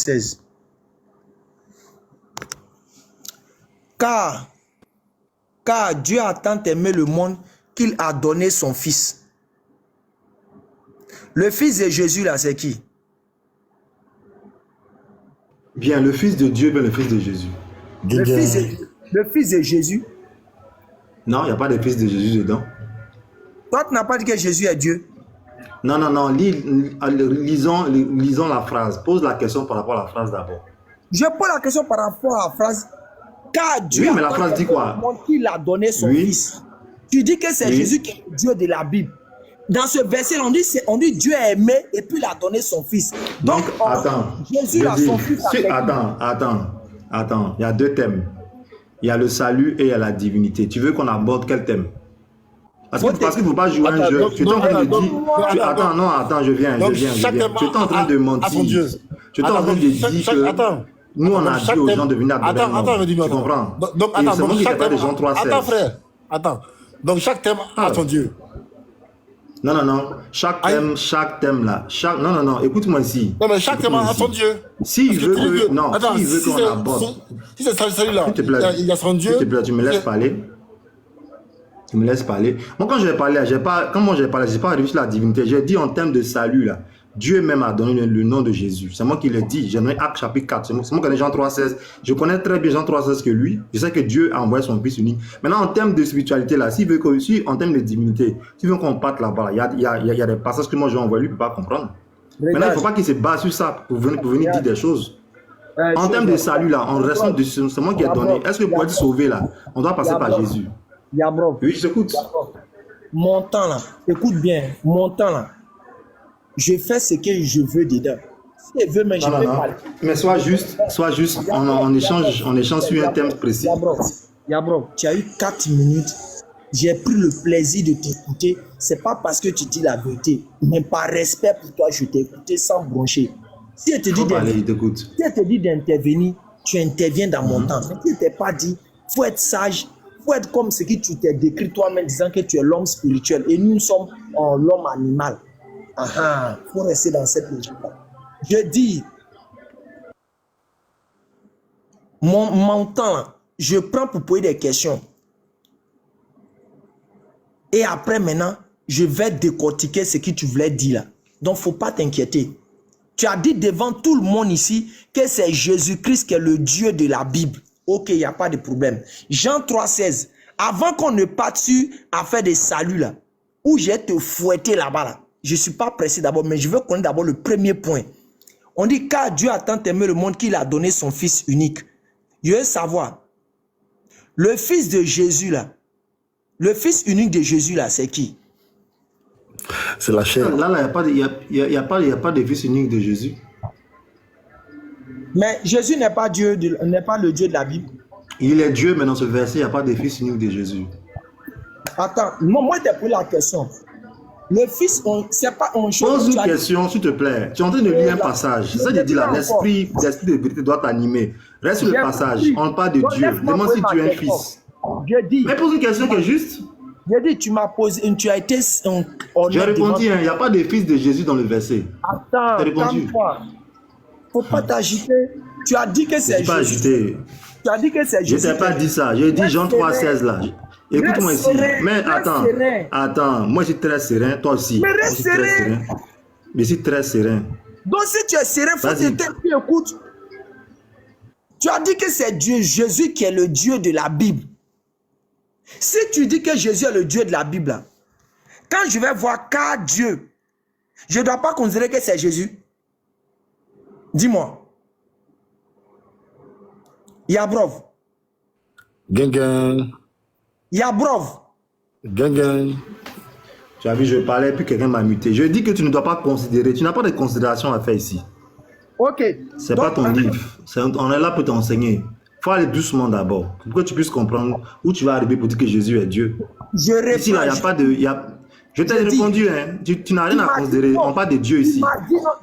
3,16. Car Dieu a tant aimé le monde qu'il a donné son Fils. Le Fils de Jésus, là, c'est qui? Bien, le Fils de Dieu, bien le Fils de Jésus. Le Fils de Jésus. Non, il n'y a pas de Fils de Jésus dedans. Toi, tu n'as pas dit que Jésus est Dieu. Non, non, non. Lisons la phrase. Pose la question par rapport à la phrase d'abord. Je pose la question par rapport à la phrase. Car Dieu oui, mais la phrase dit quoi? Il a donné son Fils. Tu dis que c'est Jésus qui est le Dieu de la Bible. Dans ce verset, on dit Dieu a aimé et puis il a donné son Fils. Donc, attends. Jésus a son Fils. Attends. Il y a deux thèmes. Il y a le salut et il y a la divinité. Tu veux qu'on aborde quel thème? Parce qu'il ne faut pas jouer un jeu. Tu es en train de dire... Attends, je viens. Tu es en train de mentir. Tu es en train de dire que... Nous, on a dit aux gens de venir adorer un homme. Tu comprends? Donc, attends, donc chaque thème... Attends, frère. Attends. Donc, chaque thème a son Dieu. Non. Chaque thème là. Non. Écoute-moi ici. Non, mais chaque thème a son Dieu. S'il veut que... Non, s'il veut qu'on aborde... Si c'est celui-là, il y a son Dieu. S'il te plaît, tu me laisses parler. Tu me laisses parler. Moi, quand j'ai parlé, je n'ai pas réussi la divinité. J'ai dit en termes de salut là. Dieu même a donné le nom de Jésus. C'est moi qui l'ai dit. J'ai donné Actes chapitre 4. C'est moi qui connais Jean 3,16. Je connais très bien Jean 3,16 que lui. Je sais que Dieu a envoyé son Fils unique. Maintenant, en termes de spiritualité, là, s'il veut que, en termes de divinité, s'il veut qu'on parte là-bas, il y a des passages que moi j'ai envoyés, lui, il ne peut pas comprendre. Maintenant, il ne faut pas qu'il se base sur ça pour venir dire des choses. En termes de salut, là, en restant de c'est moi qui ai donné. Est-ce que pour être sauvé, là, on doit passer par Jésus? Oui, je t'écoute. Mon temps, là, écoute bien, mon temps, là. Je fais ce que je veux dedans. Si elle veut, mais je vais parler. Mais sois juste, on échange sur un thème précis. Yabro, tu as eu 4 minutes. J'ai pris le plaisir de t'écouter. C'est pas parce que tu dis la vérité, mais par respect pour toi, je t'ai écouté sans broncher. Si elle te dit d'intervenir, tu interviens dans mon temps. Mais si elle t'a pas dit, faut être sage, faut être comme ce que tu t'es décrit toi-même, disant que tu es l'homme spirituel et nous sommes l'homme animal. Il faut rester dans cette logique-là. Je dis, mon temps, je prends pour poser des questions. Et après, maintenant, je vais décortiquer ce que tu voulais dire là. Donc, il ne faut pas t'inquiéter. Tu as dit devant tout le monde ici que c'est Jésus-Christ qui est le Dieu de la Bible. Ok, il n'y a pas de problème. Jean 3,16. Avant qu'on ne parte sur affaire des saluts là, où j'ai te fouetté là-bas là. Je ne suis pas pressé d'abord, mais je veux connaître d'abord le premier point. On dit, car Dieu a tant aimé le monde qu'il a donné son Fils unique. Je veux savoir, le Fils de Jésus là, le Fils unique de Jésus là, c'est qui? C'est la chair. Là, il n'y a pas de Fils unique de Jésus. Mais Jésus n'est pas Dieu, n'est pas le Dieu de la Bible. Il est Dieu, mais dans ce verset, il n'y a pas de Fils unique de Jésus. Attends, moi, je t'ai posé la question. Le Fils, c'est pas un chose. Pose une question, s'il te plaît. Tu es en train de lire un passage. C'est ça que je dis là. L'esprit de vérité doit t'animer. Reste sur le passage. On parle de Dieu. Demande si tu es un fils. Mais pose une question qui est juste. J'ai dit, tu m'as posé, tu as été. J'ai répondu, il n'y a pas de fils de Jésus dans le verset. Attends, calme-toi. Faut pas t'agiter. Tu as dit que c'est Jésus. Tu as dit que c'est Jésus. Je t'ai pas dit ça. J'ai dit Jean 3,16 là. Écoute-moi ici. Mais attends, moi je suis très serein, toi aussi. Mais reste serein. Je suis très serein. Donc si tu es serein, il faut te taire, écoute. Tu as dit que c'est Dieu, Jésus qui est le Dieu de la Bible. Si tu dis que Jésus est le Dieu de la Bible, quand je vais voir car Dieu, je ne dois pas considérer que c'est Jésus. Dis-moi. Yabrov. Gang. Yabrov. Gang. Tu as vu, je parlais, puis quelqu'un m'a muté. Je dis que tu ne dois pas considérer. Tu n'as pas de considération à faire ici. Ok. C'est pas ton livre. On est là pour t'enseigner. Il faut aller doucement d'abord. Pour que tu puisses comprendre où tu vas arriver pour dire que Jésus est Dieu. Je réponds. Ici, là, il n'y a pas de... Je t'ai répondu, hein. Tu n'as rien à considérer. On parle de Dieu ici.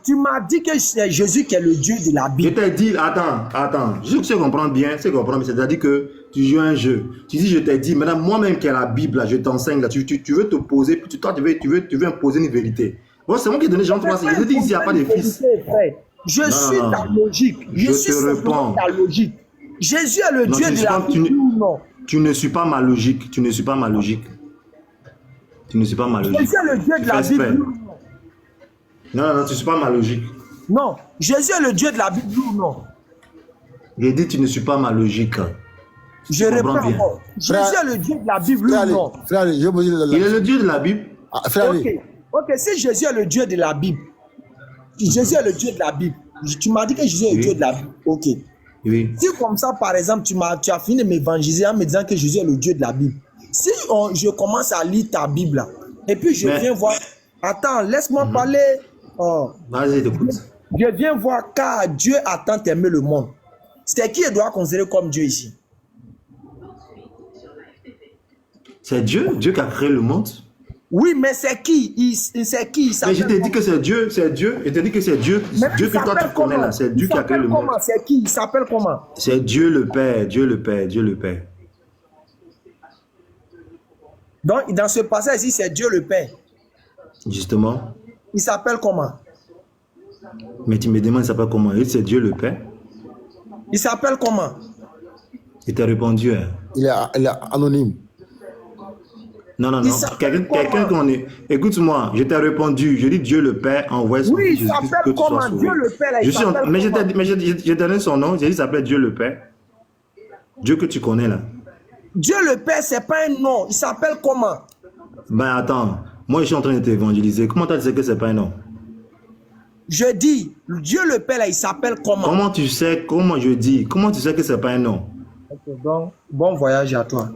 Tu m'as dit que c'est Jésus qui est le Dieu de la Bible. Je t'ai dit, attends. Je sais comprendre bien, c'est-à-dire que tu joues un jeu. Tu dis, je t'ai dit, maintenant, moi-même qui ai la Bible, là, je t'enseigne, là, tu veux te poser, toi, tu veux imposer une vérité. Bon, c'est moi qui ai donné Jean 3, je te dis ici, il n'y a pas de fils. Je Non, suis non, ta non. logique. Je Je suis te simplement réponds. ta logique. Jésus est le Non, Dieu tu ne de suis la pas, Bible ou non? tu ne suis pas ma logique. Tu ne suis pas ma logique. Tu ne suis pas ma logique. Jésus est le Dieu Tu de fais la Bible exprès. ou non? Non, non, non, tu ne suis pas ma logique. Non. Jésus est le Dieu de la Bible ou non? J'ai dit tu ne suis pas ma logique. Je comprends réponds bien. encore. Jésus est le Dieu de la Bible Frère ou Ali, non? frère Ali, je vais poser Il est le Dieu de la Bible. Ah, frère Ali, Ok. Ok, si Jésus est le Dieu de la Bible, Jésus est le Dieu de la Bible. Tu m'as dit que Jésus est le Oui. Dieu de la Bible. Ok. Oui. Si comme ça, par exemple, tu as fini de m'évangéliser en me disant que Jésus est le Dieu de la Bible. Si je commence à lire ta Bible, là, et puis je Mais- viens voir... Attends, laisse-moi parler. Oh, Vas-y, t'écoute. je viens voir car Dieu a tant aimé le monde. C'est qui doit considérer comme Dieu ici? C'est Dieu, Dieu qui a créé le monde. Oui, mais c'est qui? C'est qui? Il Mais je t'ai s'appelle dit que c'est Dieu, c'est Dieu. Je t'ai dit que c'est Dieu, Mais Dieu il que toi s'appelle tu connais comment? là. C'est Il Dieu qui a créé s'appelle le monde. comment? C'est qui? Il s'appelle comment? C'est Dieu le Père, Dieu le Père, Dieu le Père. Donc, dans ce passage ici, c'est Dieu le Père. Justement. Il s'appelle comment? Mais tu me demandes, il s'appelle comment? Il dit, c'est Dieu le Père. Il s'appelle comment? Il t'a répondu. Hein. il est anonyme. Non, non, Il non. s'appelle Quelqu'un comment? qu'on est. Écoute-moi, je t'ai répondu. Je dis Dieu le Père envoie son Oui, il Fils Jésus-Christ s'appelle que tu sois comment? sauvé. Dieu le Père, là, il Je suis s'appelle mais comment? j'ai donné son nom. J'ai dit, il s'appelle Dieu le Père. Dieu que tu connais là. Dieu le Père, c'est pas un nom. Il s'appelle comment? Ben attends, moi je suis en train de t'évangéliser. Comment tu sais que c'est pas un nom? Je dis, Dieu le Père, là, il s'appelle comment? Comment tu sais, comment je dis, comment tu sais que c'est pas un nom? Ok, donc, bon voyage à toi.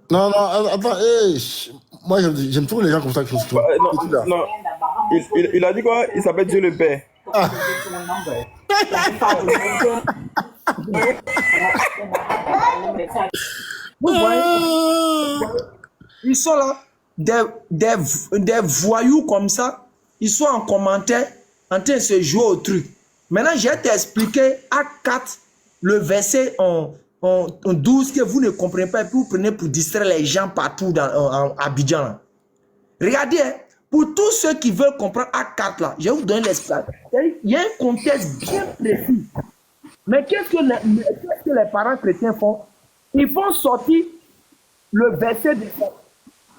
Non, non, attends, hey, moi j'aime trop les gens comme ça qui font tout. Non, non. Il a dit quoi? Il s'appelle Dieu le Père. Vous voyez, ils sont là, des voyous comme ça, ils sont en commentaire, en train de se jouer au truc. Maintenant, je vais t'expliquer Acte 4, le verset en 12 que vous ne comprenez pas et puis vous prenez pour distraire les gens partout en Abidjan. Là. Regardez, hein, pour tous ceux qui veulent comprendre Acte 4, là, je vais vous donner l'espace. Il y a un contexte bien précis. Mais qu'est-ce que les parents chrétiens font? Ils font sortir le verset de...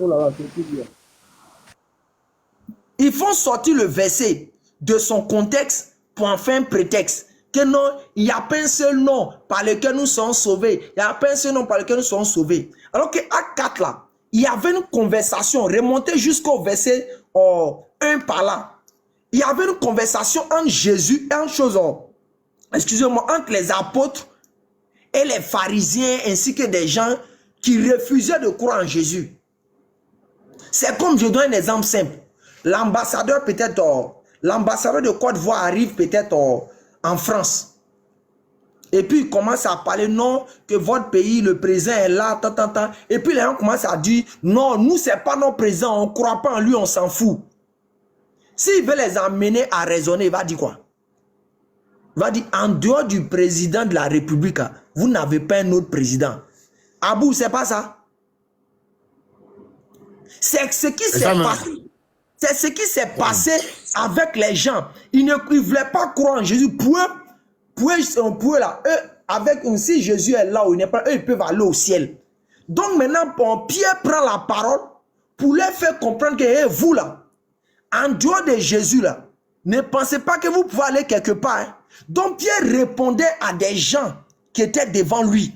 Oh là là, c'est bien. Ils font sortir le verset de son contexte pour en faire un prétexte. Que non, il n'y a pas un seul nom par lequel nous sommes sauvés. Il n'y a pas un seul nom par lequel nous sommes sauvés. Alors que Acte 4 là, il y avait une conversation remontée jusqu'au verset 1 par là. Il y avait une conversation entre Jésus et entre chose, excusez-moi, entre les apôtres et les pharisiens ainsi que des gens qui refusaient de croire en Jésus. C'est comme, je donne un exemple simple. L'ambassadeur peut-être, l'ambassadeur de Côte d'Ivoire arrive peut-être en France. Et puis il commence à parler, non, que votre pays, le président est là, tant. Et puis les gens commencent à dire, non, nous, c'est pas notre président, on ne croit pas en lui, on s'en fout. S'il veut les amener à raisonner, il va dire quoi? Il va dire, en dehors du président de la République, vous n'avez pas un autre président. Abou, c'est pas ça? C'est ce qui s'est passé. C'est ce qui s'est passé avec les gens. Ils ne voulaient pas croire en Jésus. Pour eux là, eux, avec si Jésus est là ou il n'est pas, eux, ils peuvent aller au ciel. Donc maintenant, Pierre prend la parole pour leur faire comprendre que hey, vous là, en dehors de Jésus là, ne pensez pas que vous pouvez aller quelque part. Hein. Donc Pierre répondait à des gens qui étaient devant lui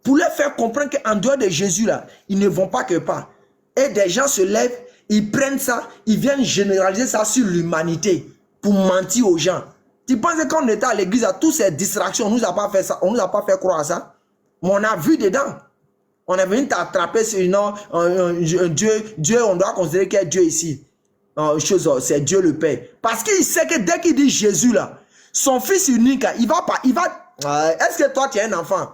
pour leur faire comprendre qu'en dehors de Jésus là, ils ne vont pas quelque part. Et des gens se lèvent, ils prennent ça, ils viennent généraliser ça sur l'humanité pour mentir aux gens. Tu penses que quand on était à l'église, à toutes ces distractions, on ne nous a pas fait ça, on ne nous a pas fait croire à ça. Mais on a vu dedans. On est venu t'attraper sur Dieu, on doit considérer qu'il y a Dieu ici. C'est Dieu le Père. Parce qu'il sait que dès qu'il dit Jésus là, son fils unique, il va pas, est-ce que toi tu es un enfant?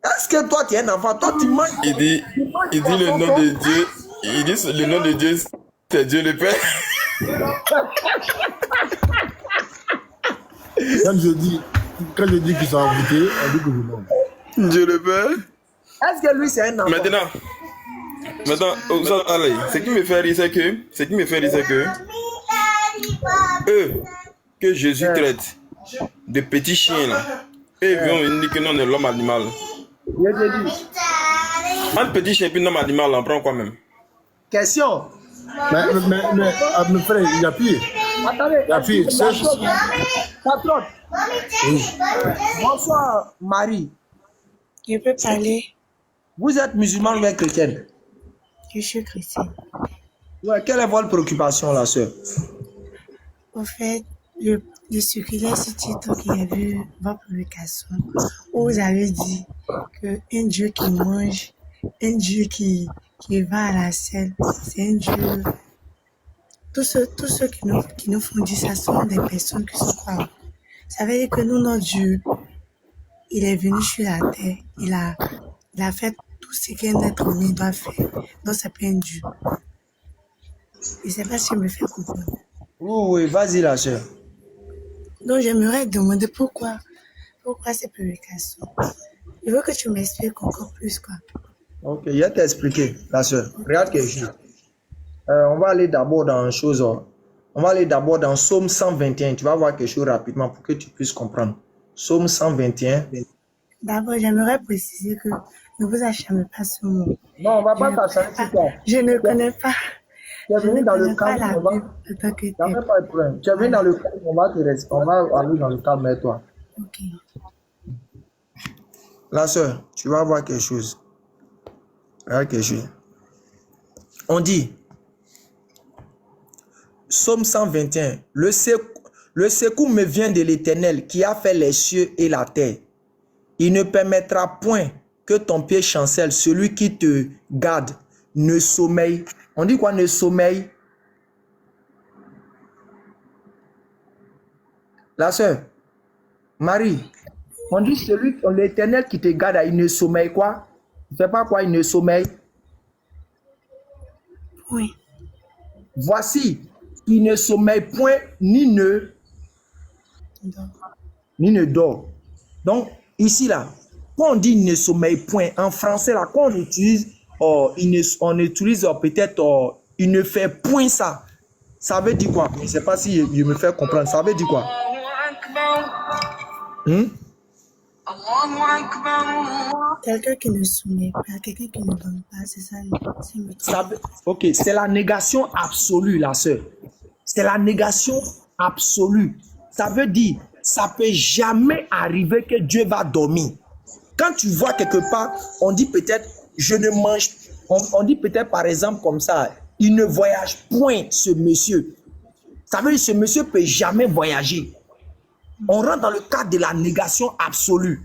Est-ce que toi tu es un enfant? Toi tu manges. Il dit le nom de Dieu. Il dit le nom de Dieu, c'est Dieu le Père. Quand je dis qu'ils sont invités, on dit que je mens. Dieu le Père. Est-ce que lui c'est un enfant? Maintenant, allez, ce qui me fait rire, c'est que eux, que Jésus traite de petits chiens là. Et ils vont dire que non, on est l'homme animal. Je te dis. Un petit chien et puis un homme animal, on prend quoi même? Question. Mais frère, il y a pire. Attendez. Il y a pire. Patron. Bonsoir, Marie. Je peux parler. Vous êtes musulmane ou chrétienne? Je suis chrétienne. Ouais, quelle est votre préoccupation, la sœur? Au fait, le circulaire sur TikTok, il y a vu votre publication où vous avez dit qu'un Dieu qui mange, un Dieu qui va à la scène, c'est un Dieu. Tous ceux qui nous font dire ça sont des personnes qui sont croyantes. Ça veut dire que nous, notre Dieu, il est venu sur la terre, il a fait tout ce qu'un être humain doit faire. Donc, c'est pas un Dieu. Je ne sais pas si je me fais comprendre. Oui, vas-y, la sœur. Donc, j'aimerais demander pourquoi ces publications. Je veux que tu m'expliques encore plus, quoi. Ok, je vais t'expliquer, la sœur. Regarde quelque chose. On va aller d'abord dans une chose. On va aller d'abord dans Psaume 121. Tu vas voir quelque chose rapidement pour que tu puisses comprendre. Psaume 121. D'abord, j'aimerais préciser que ne vous acharnez pas sur moi. Non, on ne va pas t'acharner sur toi. Je ne connais pas. Tu es venu dans le pas cadre, la on va... Bible en tant que Il n'y a telle. même pas de problème. Tu es venu dans le cadre, on va aller dans le cadre avec toi. Ok. La sœur, tu vas voir quelque chose. Regarde quelque chose. On dit, Psaume 121, le secours me vient de l'Éternel qui a fait les cieux et la terre. Il ne permettra point que ton pied chancelle, celui qui te garde ne sommeille. On dit quoi, ne sommeille? La sœur, Marie, on dit l'Éternel qui te garde, il ne sommeille quoi? Il ne fait pas quoi, il ne sommeille? Oui. Voici, il ne sommeille point ni ne dort. Donc, ici, là, quand on dit il ne sommeille point, en français, là, quand on utilise, on utilise peut-être, il ne fait point ça. Ça veut dire quoi? Je ne sais pas si je me fais comprendre. Ça veut dire quoi? Quelqu'un qui ne soumet pas, quelqu'un qui ne donne pas, c'est ça. Ok, c'est la négation absolue, la sœur. C'est la négation absolue. Ça veut dire, ça peut jamais arriver que Dieu va dormir. Quand tu vois quelque part, on dit peut-être, je ne mange, on dit peut-être par exemple comme ça, il ne voyage point ce monsieur. Ça veut dire ce monsieur peut jamais voyager. On rentre dans le cadre de la négation absolue.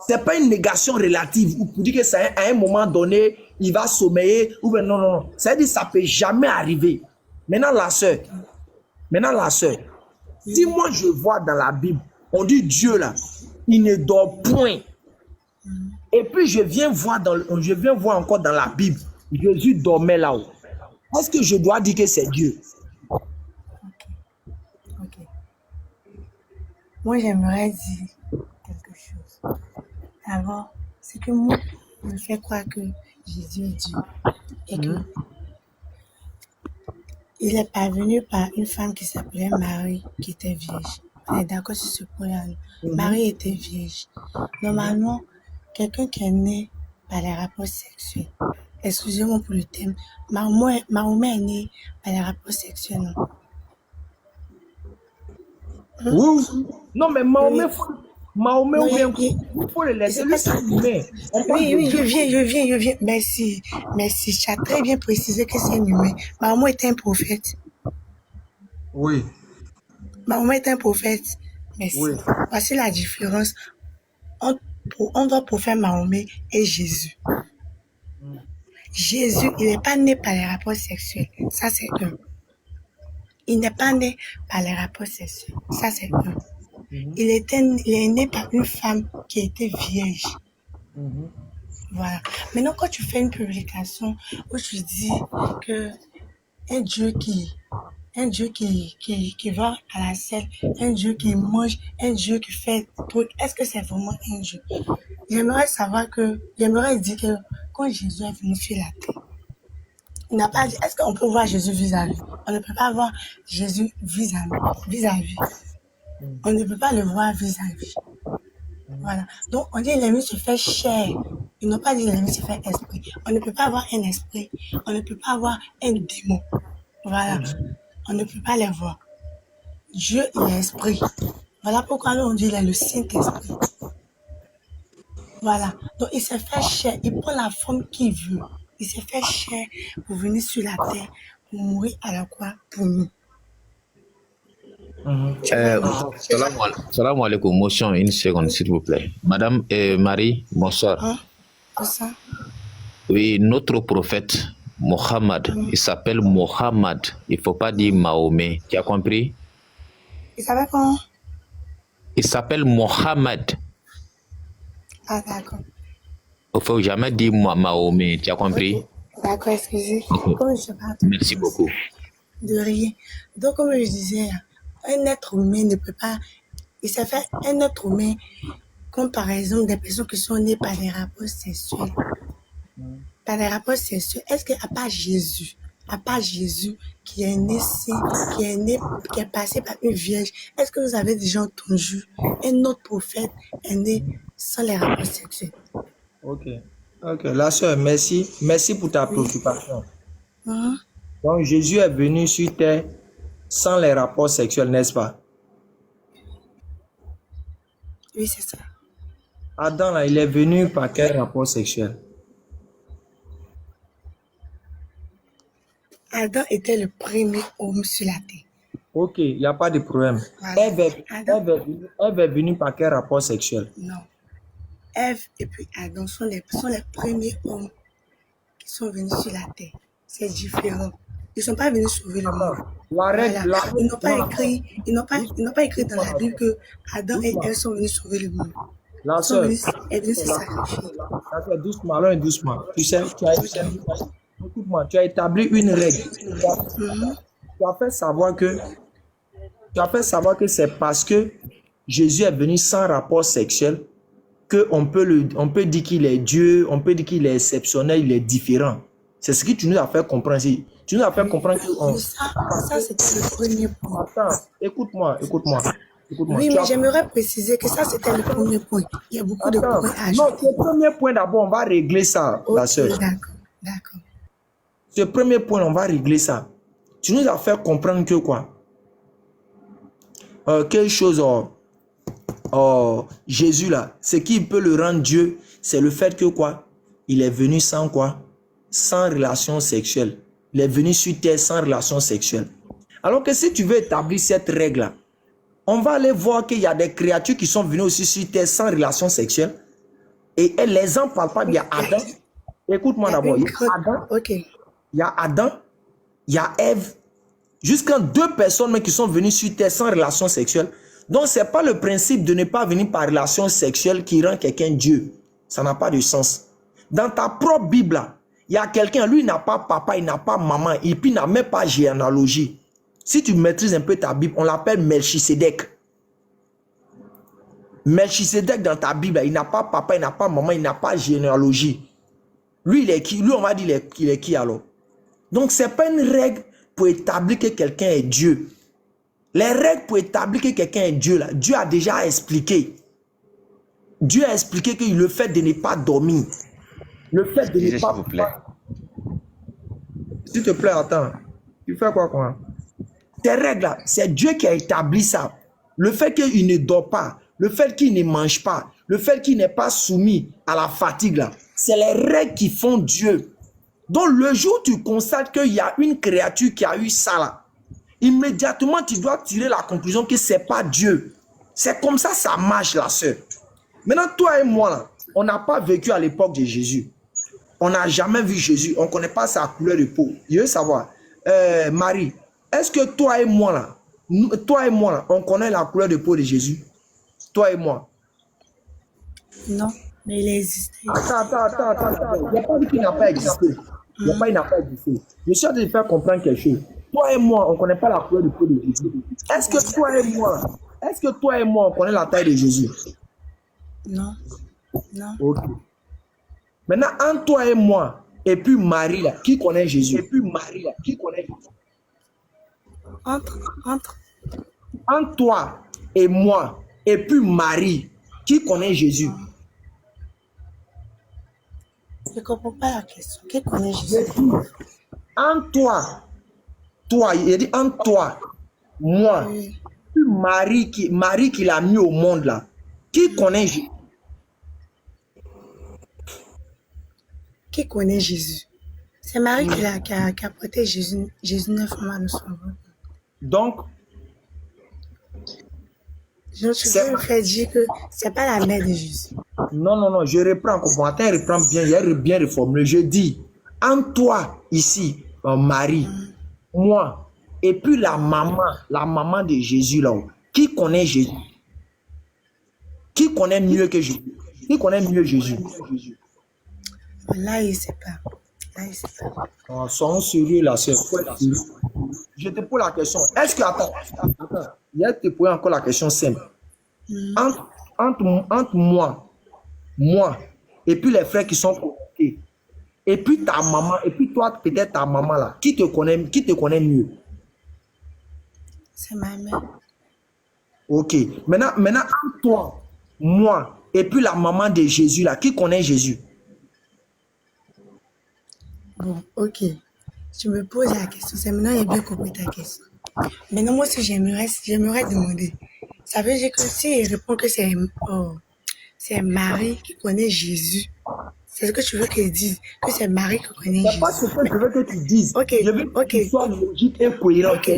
C'est pas une négation relative ou pour dire que ça, à un moment donné, il va sommeiller ou bien non. Ça veut dire que ça peut jamais arriver. Maintenant la sœur, si moi je vois dans la Bible, on dit Dieu là, il ne dort point. Et puis je viens voir encore dans la Bible, Jésus dormait là-haut. Est-ce que je dois dire que c'est Dieu? Ok. Moi, j'aimerais dire quelque chose. D'abord, c'est que moi, je me fais croire que Jésus est Dieu. Et que il est parvenu par une femme qui s'appelait Marie, qui était vierge. On est d'accord sur ce point-là. Marie était vierge. Normalement, quelqu'un qui est né par les rapports sexuels, excusez-moi pour le thème, Mahomet est né par les rapports sexuels, non? Oui. Non, mais Mahomet, Non, ou bien, il faut le laisser. Lui, c'est humain. Oui, je viens. Merci. Tu as très bien précisé que c'est un humain. Mahomet est un prophète. Oui. Mahomet est un prophète. Merci. Oui. Voici la différence entre notre prophète Mahomet et Jésus. Jésus, il n'est pas né par les rapports sexuels. Ça, c'est un. Il n'est pas né par les rapports sexuels. Ça, c'est un. Il est né par une femme qui était vierge. Voilà. Maintenant, quand tu fais une publication où tu dis que un Dieu qui va à la scène, un Dieu qui mange, un Dieu qui fait truc, est-ce que c'est vraiment un Dieu? J'aimerais dire que quand Jésus est venu sur la terre, Il n'a pas dit, est-ce qu'on peut voir Jésus vis-à-vis? On ne peut pas voir Jésus vis-à-vis. On ne peut pas le voir vis-à-vis. Voilà. Donc, on dit qu'il est venu se faire chair. Ils n'ont pas dit qu'il est venu se faire esprit. On ne peut pas avoir un esprit. On ne peut pas avoir un démon. Voilà. On ne peut pas les voir. Dieu, il est esprit. Voilà pourquoi nous, on dit qu'il est le Saint-Esprit. Voilà. Donc, il s'est fait chair. Il prend la forme qu'il veut. Il s'est fait chair pour venir sur la terre, pour mourir à la croix pour nous. Salam alaikum, motion, une seconde s'il vous plaît. Madame Marie, bonsoir. Hein? C'est ça? Oui, notre prophète Mohammed, il s'appelle Mohammed. Il ne faut pas dire Mahomet. Tu as compris? Il s'appelle comment? Il s'appelle Mohammed. Ah, d'accord. Il ne faut jamais dire Mahomet. Tu as compris? Okay. D'accord, excusez. Okay. Comme je sais pas Merci beaucoup. De rien. Donc, comme je disais, un être humain ne peut pas. Il s'est fait un être humain, comme par exemple des personnes qui sont nées par des rapports sexuels. Par des rapports sexuels, est-ce qu'à part Jésus, qui est né saint, qui est passé par une vierge, est-ce que vous avez déjà entendu un autre prophète est né sans les rapports sexuels? Ok, la sœur, merci pour ta préoccupation. Donc Jésus est venu sur terre sans les rapports sexuels, n'est-ce pas? Oui, c'est ça. Adam, là, il est venu par quel rapport sexuel? Adam était le premier homme sur la terre. Ok, il n'y a pas de problème. Voilà. Ève est venue par quel rapport sexuel? Non. Ève et puis Adam sont les premiers hommes qui sont venus sur la terre. C'est différent. Ils ne sont pas venus sauver le monde. Voilà. Ils n'ont pas écrit dans la Bible que Adam et Ève sont venus sauver le monde. La sœur, venus se sacrifier. Doucement, allons doucement. Tu sais, écoute-moi, tu as établi une règle. Tu as fait savoir que c'est parce que Jésus est venu sans rapport sexuel qu'on peut dire qu'il est Dieu, on peut dire qu'il est exceptionnel, il est différent. C'est ce que tu nous as fait comprendre ici. Tu nous as fait comprendre que... Ça c'était le premier point. Attends, écoute-moi. Oui, mais j'aimerais préciser que ça, c'était le premier point. Il y a beaucoup de points à ajouter. Non, le premier point, d'abord, on va régler ça, la sœur. D'accord. Ce premier point, on va régler ça. Tu nous as fait comprendre que quoi? Quelque chose, Jésus, là, ce qui peut le rendre Dieu, c'est le fait que quoi? Il est venu sans quoi? Sans relation sexuelle. Il est venu sur terre sans relation sexuelle. Alors que si tu veux établir cette règle-là, on va aller voir qu'il y a des créatures qui sont venues aussi sur terre sans relation sexuelle. Et les gens parlent pas, il y a Adam. Écoute-moi d'abord. Il y a Adam, il y a Ève. Jusqu'à 2 personnes qui sont venues sur terre sans relation sexuelle. Donc, ce n'est pas le principe de ne pas venir par relation sexuelle qui rend quelqu'un Dieu. Ça n'a pas de sens. Dans ta propre Bible, là, il y a quelqu'un, lui, il n'a pas papa, il n'a pas maman, et puis il n'a même pas généalogie. Si tu maîtrises un peu ta Bible, on l'appelle Melchisedec. Melchisedec dans ta Bible, il n'a pas papa, il n'a pas maman, il n'a pas généalogie. Lui, il est qui? Lui, on va dire qu'il est qui alors? Donc, ce n'est pas une règle pour établir que quelqu'un est Dieu. Les règles pour établir que quelqu'un est Dieu, là, Dieu a déjà expliqué. Dieu a expliqué que le fait de ne pas dormir, le fait de ne pas... S'il vous plaît. S'il te plaît, attends. Tu fais quoi? Ces règles-là, c'est Dieu qui a établi ça. Le fait qu'il ne dort pas, le fait qu'il ne mange pas, le fait qu'il n'est pas soumis à la fatigue, là, c'est les règles qui font Dieu. Donc, le jour où tu constates qu'il y a une créature qui a eu ça, là, immédiatement, tu dois tirer la conclusion que ce n'est pas Dieu. C'est comme ça marche, la sœur. Maintenant, toi et moi, là, on n'a pas vécu à l'époque de Jésus. On n'a jamais vu Jésus. On ne connaît pas sa couleur de peau. Je veux savoir, Marie, est-ce que toi et moi, là, on connaît la couleur de peau de Jésus? Toi et moi. Non, mais il a existé. Attends. Il n'y a pas dit qu'il n'a pas existé. Il n'a pas existé. Je suis en train de faire comprendre quelque chose. Toi et moi, on ne connaît pas la couleur de peau de Jésus. Est-ce que toi et moi, on connaît la taille de Jésus? Non. Ok. Maintenant, entre toi et moi, et puis Marie, là, qui connaît Jésus? Entre Entre toi et moi, et puis Marie, qui connaît Jésus? je ne comprends pas la question. Qui connaît Jésus? Entre toi, il dit entre toi, moi, Oui. puis Marie qui l'a mis au monde là, qui connaît Jésus? Qui connaît Jésus? C'est Marie qui a porté Jésus 9 mois de son ventre. Donc, Je veux me faire dire que c'est pas la mère de Jésus. non, je reprends, commentaire, reprends bien, il a bien reformulé. Je dis, en toi, ici, Marie, moi, et puis la maman de Jésus là, qui connaît Jésus? Qui connaît mieux que Jésus? Qui connaît mieux Jésus? Là, il ne sait pas. Soyons sérieux là, c'est je te pose la question. Est-ce que, attends, il y a te poser encore la question simple. Entre moi, et puis les frères qui sont connectés, et puis ta maman, et puis toi, peut-être ta maman là, qui te connaît mieux? C'est ma mère. Ok. Maintenant, entre toi, moi, et puis la maman de Jésus là, qui connaît Jésus? Bon, ok. Tu me poses la question. C'est maintenant j'ai bien compris ta question. Maintenant, moi aussi, j'aimerais demander. Ça veut dire que si il répond que c'est Marie qui connaît Jésus, c'est ce que tu veux qu'il dise, que c'est Marie qui connaît C'est Jésus. pas ce que je veux que tu dises. Ok, Je veux que ok. tu sois logique et cohérent. Ok,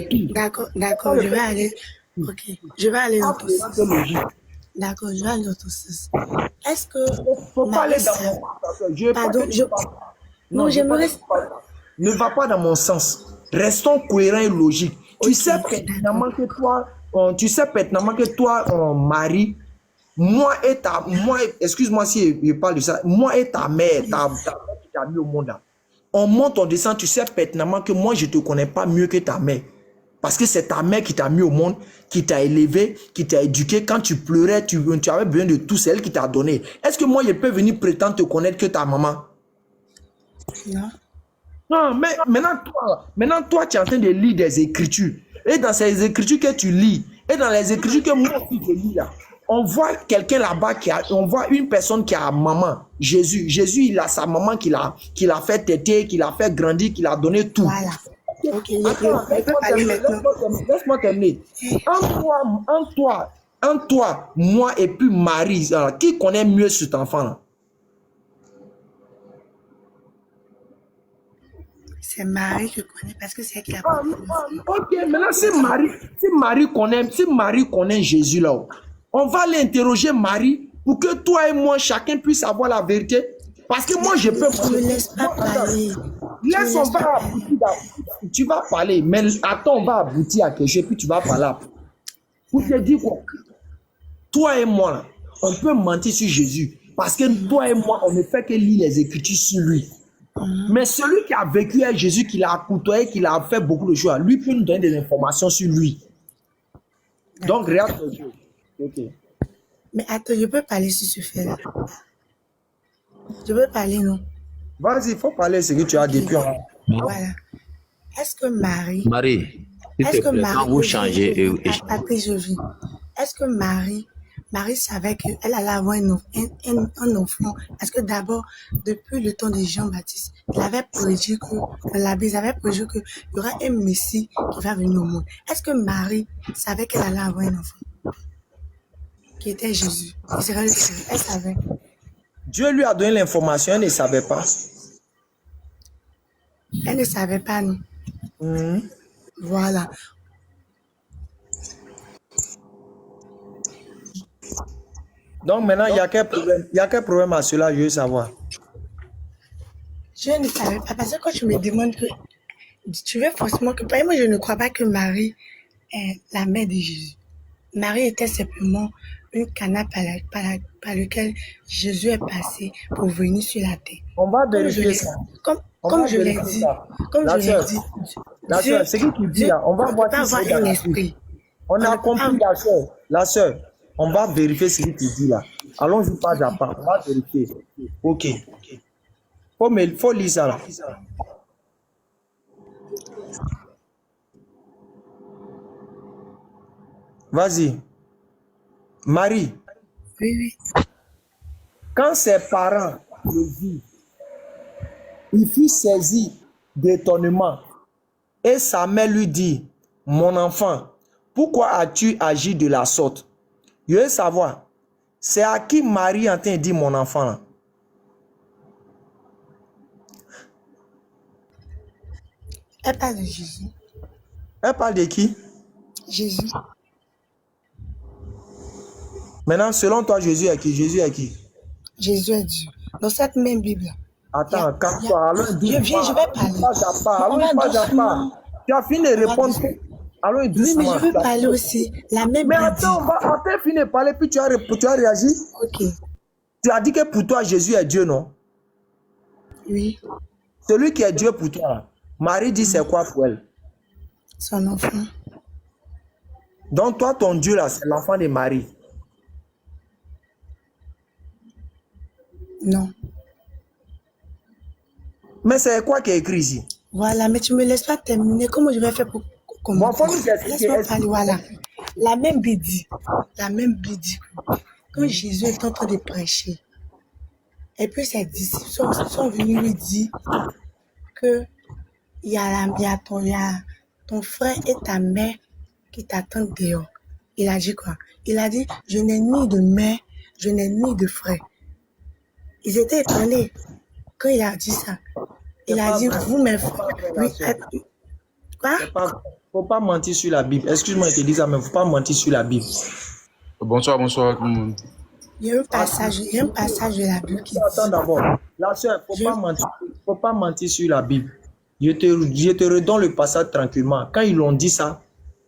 d'accord, je vais aller. Ok, je vais aller dans ton sens. D'accord, je vais aller dans ton sens. Est-ce que Faut pas aller Marie, dans mon pardon, non, Non, j'aimerais. ne va pas dans mon sens. Restons cohérents et logiques. Tu sais pertinemment que toi, Marie, excuse-moi si je parle de ça, moi et ta mère, ta mère qui t'a mis au monde là, on monte, on descend, tu sais pertinemment que moi, je ne te connais pas mieux que ta mère. Parce que c'est ta mère qui t'a mis au monde, qui t'a élevé, qui t'a éduqué. Quand tu pleurais, tu avais besoin de tout, c'est elle qui t'a donné. Est-ce que moi, je peux venir prétendre te connaître que ta maman? Non. Non, mais maintenant, toi, tu es en train de lire des écritures. Et dans ces écritures que tu lis, et dans les écritures que moi aussi je lis là, on voit quelqu'un là-bas on voit une personne qui a maman, Jésus. Jésus, il a sa maman qui l'a fait téter, qui l'a fait grandir, qui l'a donné tout. Voilà. Ok, je peux parler maintenant. Laisse-moi terminer. En toi, moi et puis Marie, qui connaît mieux cet enfant-là? C'est Marie que je connais parce que c'est elle qui a porté le enfant. Ok, maintenant si Marie connaît Jésus là, on va l'interroger Marie pour que toi et moi, chacun puisse avoir la vérité. Parce que moi, je peux... Tu ne laisses pas parler. Laisse, on va aboutir. Tu vas parler, mais attends, on va aboutir à quelque chose, puis tu vas parler après. Pour te dire quoi? Toi et moi, là, on peut mentir sur Jésus. Parce que toi et moi, on ne fait que lire les Écritures sur lui. Mais celui qui a vécu avec Jésus, qui l'a côtoyé, qui l'a fait beaucoup de choses, lui peut nous donner des informations sur lui. Donc, regarde. Ok. Mais attends, je peux parler sur ce fait-là. Je peux parler, non? Vas-y, il faut parler de ce que tu as depuis. Voilà. Est-ce que Marie... Marie, s'il te plaît, quand vous changez... Après, je vis. Est-ce que Marie savait qu'elle allait avoir un enfant? Parce que d'abord, depuis le temps de Jean-Baptiste, il avait prédit que, dans la Bible, il avait prédit qu'il y aura un Messie qui va venir au monde. Est-ce que Marie savait qu'elle allait avoir un enfant? Qui était Jésus. Elle savait. Dieu lui a donné l'information, elle ne savait pas. Elle ne savait pas, non? Voilà. Donc maintenant, il y a quel problème? Il y a quel problème à cela, je veux savoir. Je ne savais pas. Parce que quand tu me demandes que... Tu veux forcément que... Moi, je ne crois pas que Marie est la mère de Jésus. Marie était simplement une canal par lequel Jésus est passé pour venir sur la terre. On va vérifier ça. Comme je l'ai dit. La soeur, c'est qui dit là? On va voir si c'est un esprit. On a compris la soeur. On va vérifier ce que tu dis là. Allons-y pas à pas. On va vérifier. Ok. Faut lire ça là. Vas-y. Marie, Oui. quand ses parents le virent, il fut saisi d'étonnement. Et sa mère lui dit, mon enfant, pourquoi as-tu agi de la sorte? Je veux savoir, c'est à qui Marie est en train de dire mon enfant là? Elle parle de Jésus. Elle parle de qui? Jésus. Maintenant, selon toi, Jésus est qui? Jésus est qui? Jésus est Dieu. Dans cette même Bible. Attends, calme-toi. Allons Je vais parler. Pas à pas. On va Allons pas à doucement. pas. Tu as fini de répondre. Allons Oui, mais doucement. je veux parler aussi. La même Mais Bible. attends, on t'a fini de parler, puis tu as réagi. Ok. Tu as dit que pour toi, Jésus est Dieu, non? Oui. Celui qui est Dieu pour toi. Marie dit c'est quoi pour elle? Son enfant. Donc toi, ton Dieu là, c'est l'enfant de Marie. Non. Mais c'est quoi qui est écrit ici? Voilà, mais tu me laisses pas terminer. Comment je vais faire pour Bon, faut commenter? nous expliquer. Laisse-moi parler, voilà. La même Bible dit que quand Jésus est en train de prêcher, et puis ses disciples sont venus lui dire que il y a ton frère et ta mère qui t'attendent dehors. Il a dit quoi? Il a dit, je n'ai ni de mère, je n'ai ni de frère. Ils étaient étonnés quand il a dit ça. Il a dit, vous mes frères. Oui, quoi? Faut pas mentir sur la Bible. Excuse-moi, je te dis ça, mais faut pas mentir sur la Bible. Bonsoir tout le monde. Il y a un passage de la Bible qui dit. Attends d'abord. La soeur, faut pas mentir sur la Bible. Je te redonne le passage tranquillement. Quand ils l'ont dit ça,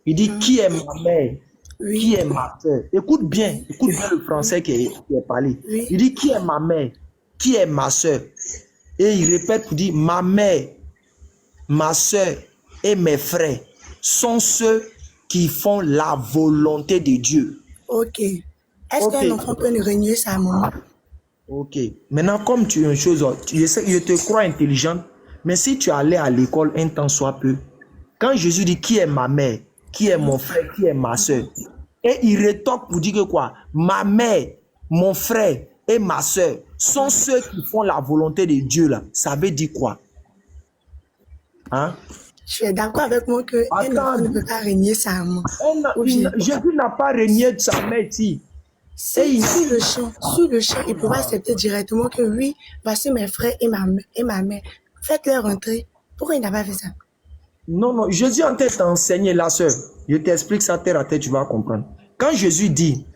il dit qui est ma mère, Oui. qui est ma soeur. Écoute bien le français qui est parlé. Oui. Il dit qui est ma mère, qui est ma soeur. Et il répète pour dire ma mère, ma soeur et mes frères sont ceux qui font la volonté de Dieu. Ok. Est-ce Ok. qu'un enfant peut renier sa maman? Ok. Maintenant, comme tu es une chose, je te crois intelligente, mais si tu allais à l'école un temps soit peu, quand Jésus dit qui est ma mère, qui est mon frère, qui est ma soeur, et il rétorque pour dire que quoi? Ma mère, mon frère et ma soeur sont ceux qui font la volonté de Dieu là. Ça veut dire quoi? Hein? Tu es d'accord avec moi que un Attends. enfant ne peut pas renier sa maman? Ou bien, Jésus n'a pas régné de sa mère ici. sur le champ, il pouvait accepter directement que oui, voici mes frères et ma mère. Faites-leur rentrer. Pourquoi il n'a pas fait ça? Non, Jésus en tête t'enseigner la soeur. Je t'explique ça terre à terre, tu vas comprendre. Quand Jésus dit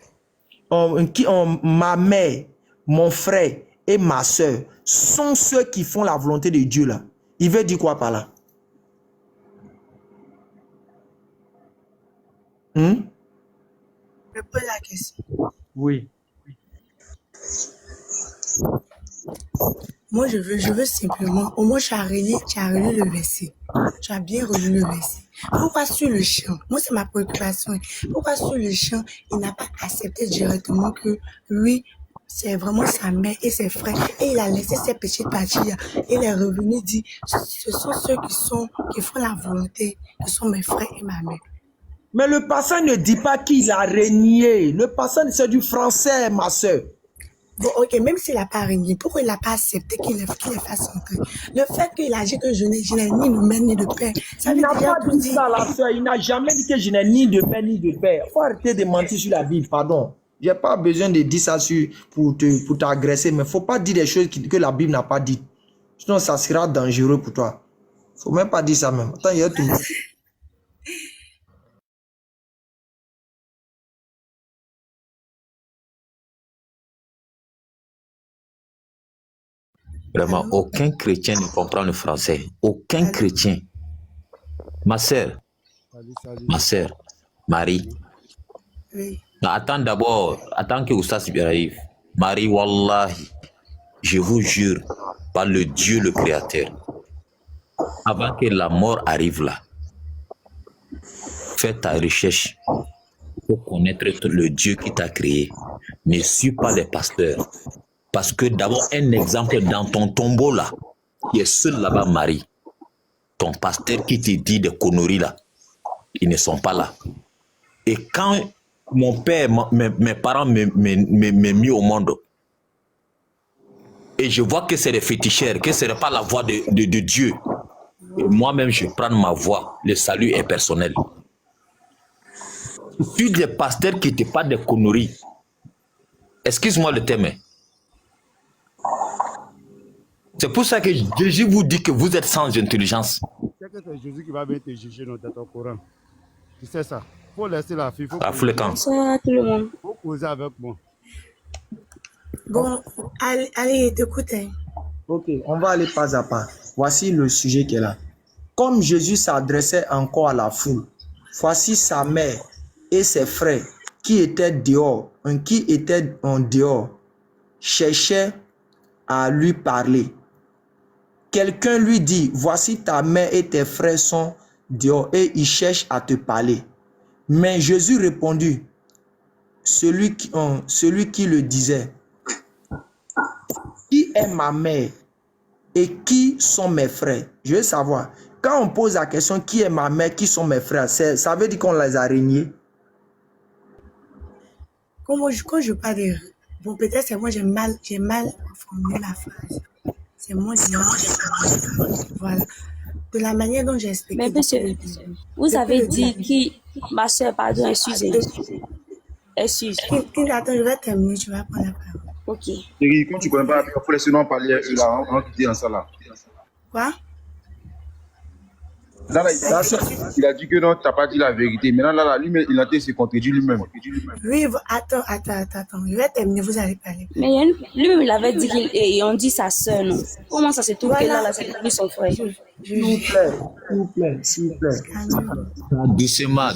ma mère, mon frère et ma soeur sont ceux qui font la volonté de Dieu là, il veut dire quoi par là? Je pose la question. Oui. Moi, je veux simplement, au moins tu as relu le verset. Tu as bien relu le verset. Pourquoi sur le champ? Moi, c'est ma préoccupation. Pourquoi sur le champ, il n'a pas accepté directement que oui, c'est vraiment sa mère et ses frères. Et il a laissé ses petites parties. Il est revenu dire, ce sont ceux qui font la volonté, qui sont mes frères et ma mère. Mais le passage ne dit pas qu'il a régné. Le passage, c'est du français, ma soeur. Bon, ok, même s'il n'a pas régné, pourquoi il n'a pas accepté qu'il les fasse entrer? Le fait qu'il a dit que je n'ai ni de mère ni de père, ça Il veut n'a déjà pas tout dit dire. ça, la soeur. Il n'a jamais dit que je n'ai ni de père ni de père. Il faut arrêter de mentir sur la Bible, pardon. Je n'ai pas besoin de dire ça pour t'agresser, mais il ne faut pas dire des choses que la Bible n'a pas dites. Sinon, ça sera dangereux pour toi. Il ne faut même pas dire ça même. Attends, il y a tout. Vraiment, aucun chrétien ne comprend le français. Aucun chrétien. Ma sœur, Marie. Oui. Non, attends que Oustaz arrive. Marie, Wallahi, je vous jure, par le Dieu le Créateur, avant que la mort arrive là, fais ta recherche pour connaître le Dieu qui t'a créé. Ne suis pas les pasteurs. Parce que d'abord, un exemple dans ton tombeau là, Tu es seul là-bas, Marie. Ton pasteur qui te dit des conneries là, ils ne sont pas là. Et quand mon père, mes parents m'ont mis au monde, et je vois que c'est des féticheurs, que ce n'est pas la voix de Dieu, et moi-même je prends ma voix, le salut est personnel. Je suis des pasteurs qui ne te parlent des conneries. Excuse-moi le terme. C'est pour ça que Jésus vous dit que vous êtes sans intelligence. C'est que c'est Jésus qui va venir te juger dans ton Coran. Tu sais ça. Il faut laisser la fille. Il Bonsoir à tout le monde. faut causer avec moi. Bon, allez, t'écoute. Hein. Ok, on va aller pas à pas. Voici le sujet qui est là. Comme Jésus s'adressait encore à la foule, voici sa mère et ses frères qui étaient dehors, cherchaient à lui parler. Quelqu'un lui dit, voici ta mère et tes frères sont dehors et ils cherchent à te parler. Mais Jésus répondit, celui qui le disait, qui est ma mère et qui sont mes frères? Je veux savoir, quand on pose la question, qui est ma mère, qui sont mes frères, ça veut dire qu'on les a régnés? Quand je parle de... Bon, peut-être c'est moi, j'ai mal formulé la phrase. C'est moi, voilà. De la manière dont j'ai expliqué. Mais monsieur, vous avez dit que ma soeur, pardon, excusez. Attends, je vais terminer, tu vas prendre la parole. Ok. Chérie, quand tu connais pas, il faut laisser nous parler là, on va quitter en ça là. Quoi? Là, il a dit que non, tu n'as pas dit la vérité. Maintenant, là, lui, il a été se contredit lui-même. Oui, attends. Je vais terminer, vous allez parler. Mais lui-même, il avait dit qu'on dit sa soeur, non? Comment ça se trouve que là, c'est lui son frère? S'il vous plaît. Doucement.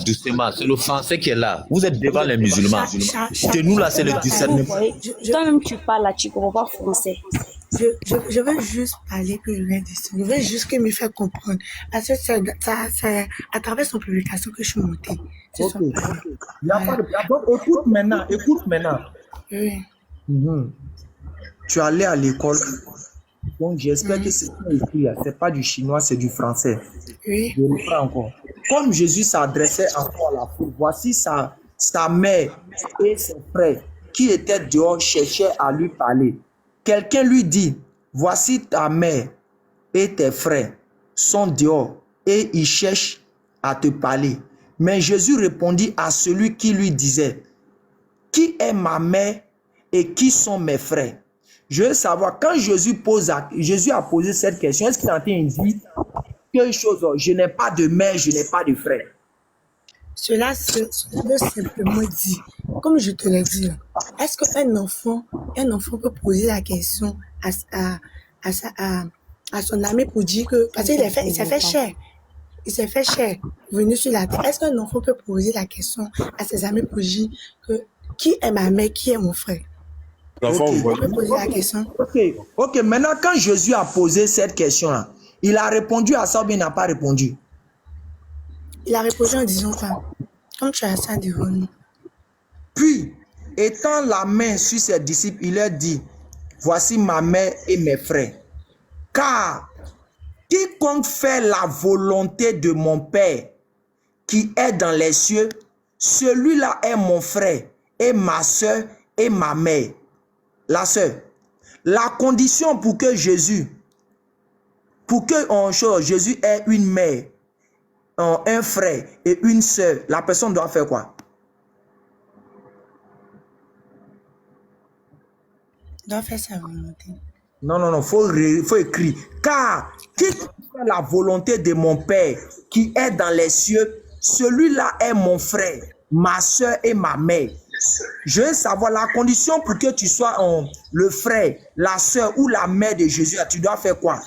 C'est le français qui est là. Vous êtes devant les musulmans. Chez nous, là, c'est le discernement. Toi-même, tu parles là, tu ne comprends pas français. Je veux juste parler que je viens d'ici. Je veux juste qu'il me fasse comprendre. Parce que c'est à travers son publication que je suis montée. Ok. Il n'y a pas de problème. Écoute maintenant. Oui. Tu es allé à l'école. Donc, j'espère que ce qui est écrit là, ce n'est pas du chinois, c'est du français. Oui. Je reprends encore. Comme Jésus s'adressait encore à la foule, voici sa mère et ses frères qui étaient dehors cherchaient à lui parler. Quelqu'un lui dit, voici ta mère et tes frères sont dehors et ils cherchent à te parler. Mais Jésus répondit à celui qui lui disait, qui est ma mère et qui sont mes frères? Je veux savoir, quand Jésus a posé cette question, est-ce qu'il est en train de dire quelque chose? Je n'ai pas de mère, je n'ai pas de frère. Cela veut simplement dire, comme je te l'ai dit, est-ce qu'un enfant peut poser la question à son ami pour dire que, parce qu'il s'est fait cher, venu sur la terre. Est-ce qu'un enfant peut poser la question à ses amis pour dire que qui est ma mère, qui est mon frère? On peut poser la question. Ok, maintenant quand Jésus a posé cette question-là, il a répondu à ça ou bien il n'a pas répondu? Il a répondu en disant quoi? Comme tu as ça devant nous. Puis, étant la main sur ses disciples, il leur dit, voici ma mère et mes frères. Car quiconque fait la volonté de mon Père qui est dans les cieux, celui-là est mon frère et ma soeur et ma mère. La soeur. La condition pour que Jésus ait une mère, un frère et une soeur, la personne doit faire quoi? Doit faire sa volonté. Non, faut écrire. Car qui fait la volonté de mon Père qui est dans les cieux, celui-là est mon frère, ma soeur et ma mère. Je veux savoir la condition pour que tu sois le frère, la soeur ou la mère de Jésus. Tu dois faire quoi?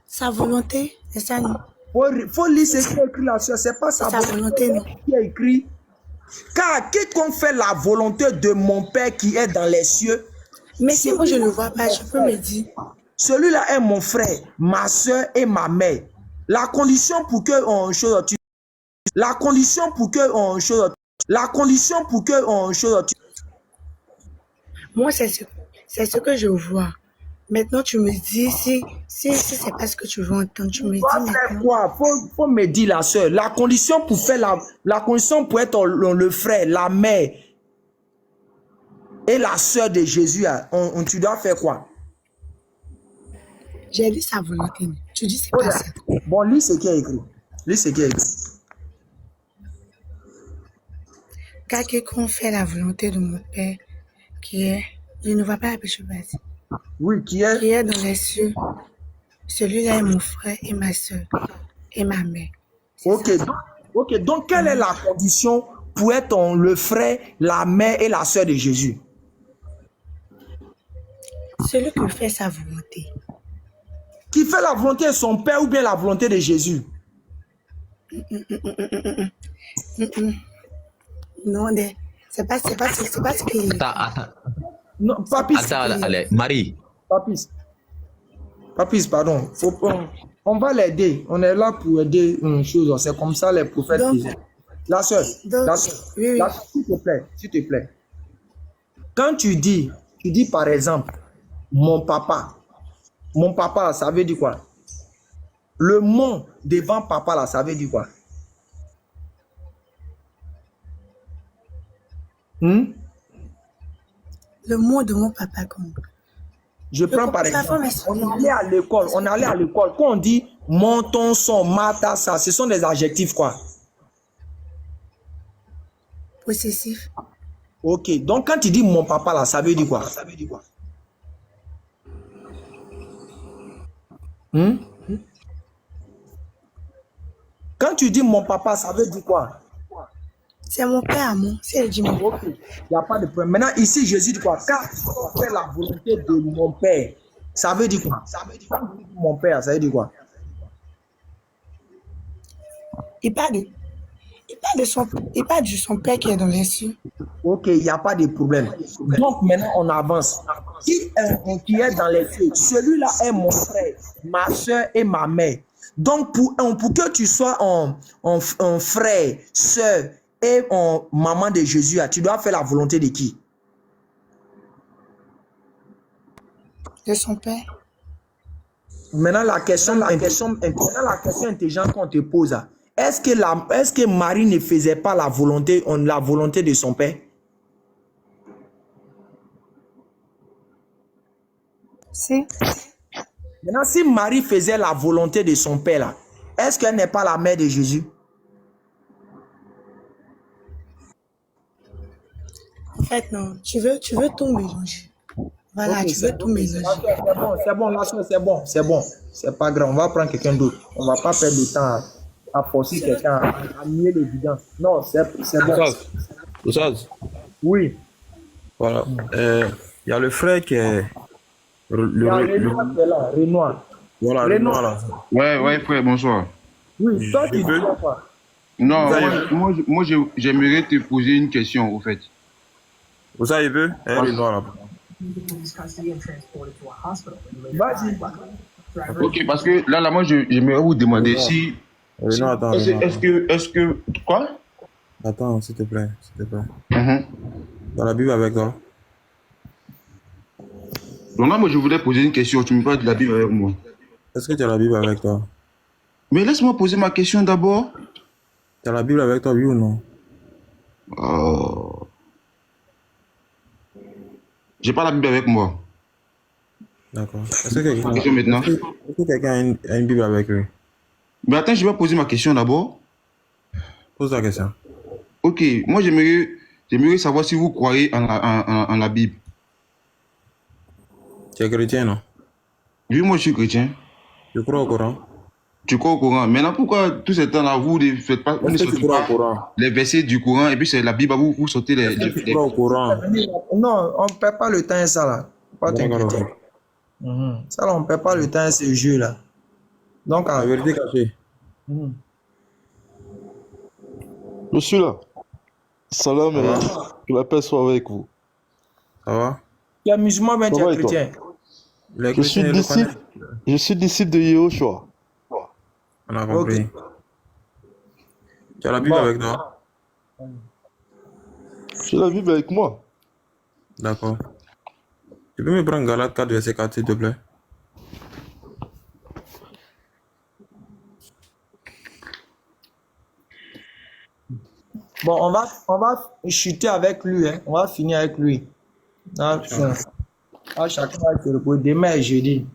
Sa volonté, c'est ça, non? Faut lire ce qui est écrit là, c'est pas sa volonté, non? Qui est écrit. Car quiconque fait la volonté de mon Père qui est dans les cieux. Mais si moi je ne le vois pas, je peux me dire. Celui-là est mon frère, ma soeur et ma mère. La condition pour que Moi, c'est ce que je vois. Maintenant, tu me dis, si c'est pas ce que tu veux entendre, tu me dis Toi, faire maintenant. quoi? Faut me dire la soeur. La condition pour faire la condition pour être le frère, la mère et la soeur de Jésus, tu dois faire quoi? J'ai dit sa volonté. Tu dis c'est pas ça. Bon, lis ce qui est écrit. Lis ce qui est écrit. Car quiconque fait la volonté de mon Père, qui est, je ne vois pas la péché bâtie, Oui, qui est dans les cieux, celui-là est mon frère et ma soeur et ma mère. Ok, donc quelle est la condition pour être le frère, la mère et la soeur de Jésus? Celui qui fait sa volonté. Qui fait la volonté de son père ou bien la volonté de Jésus? Non, c'est pas ce qu'il est. Attends. Non, Papis. Attends, allez, Marie. Papis, pardon. On va l'aider. On est là pour aider une chose. C'est comme ça les prophètes disaient. La soeur, oui. s'il te plaît. Quand tu dis par exemple, mon papa, ça veut dire quoi? Le mot devant papa, là, ça veut dire quoi? Le mot de mon papa, comme. Je prends par exemple, on allait à l'école. Quand on dit mon, ton, son, ma, ta, ça, ce sont des adjectifs quoi? Possessif. Ok, donc quand tu dis mon papa là, ça veut dire quoi? Quand tu dis mon papa, ça veut dire quoi? C'est mon père, moi. C'est le mon père. Il n'y a pas de problème. Maintenant, ici, Jésus dit quoi? Car on fait la volonté de mon père. Ça veut dire quoi? Quand vous dites mon père, ça veut dire quoi? Il parle de son père qui est dans les cieux. Ok, il n'y a pas de problème. Donc maintenant, on avance. Qui est dans les cieux? Celui-là est mon frère, ma soeur et ma mère. Donc, pour que tu sois un frère, soeur et maman de Jésus, tu dois faire la volonté de qui? De son père. Maintenant, la question intelligente qu'on te pose, est-ce que Marie ne faisait pas la volonté de son père? Si. Maintenant, si Marie faisait la volonté de son père, là, est-ce qu'elle n'est pas la mère de Jésus? En fait, non. Tu veux tout mélanger. Voilà, Okay, tu veux tout mélanger. C'est bon. C'est pas grave. On va prendre quelqu'un d'autre. On va pas perdre de temps à forcer quelqu'un à nier l'évidence. Non, c'est bon. Oussaz. Oui. Voilà. Il y a le frère qui est... Renoir. Voilà, Renoir là. Ouais, frère, bonsoir. Oui, toi, tu dis quoi? Non, moi j'aimerais te poser une question, au fait. Vous savez, il veut Renoir là. Vas-y. Ok, parce que là, moi, j'aimerais vous demander si... Renoir, attends. Est-ce que... Quoi? Attends, s'il te plaît. Dans la Bible avec toi. Donc là, moi, je voulais poser une question. Tu me parles de la Bible avec moi. Est-ce que tu as la Bible avec toi? Mais laisse-moi poser ma question d'abord. Tu as la Bible avec toi, oui ou non? J'ai pas la Bible avec moi. D'accord. Est-ce que quelqu'un a une Bible avec lui? Mais attends, je vais poser ma question d'abord. Pose la question. Ok, moi j'aimerais savoir si vous croyez en la Bible. Tu es chrétien, non? Oui, moi je suis chrétien. Tu crois au Coran? Tu crois au Coran. Maintenant, pourquoi tous ces temps-là, vous ne faites pas, les versets du Coran et puis c'est la Bible, vous sortez les... Tu crois au Coran? Non, on ne perd pas le temps à ça là. Pas t'inquiéter. Ça là, on ne perd pas le temps à ce jeu là. Donc, la vérité cachée. Je suis là. Salam et que la paix soit avec vous. Ça va? Tu es musulman, mais tu es chrétien. Je suis disciple de Yehoshua. On a compris. Tu as la Bible avec toi? J'ai la Bible avec moi. D'accord. Tu peux me prendre Galates 4, verset 4, s'il te plaît? Bon, on va chuter avec lui, hein. On va finir avec lui. Ah, chacun va se reposer. Demain est jeudi.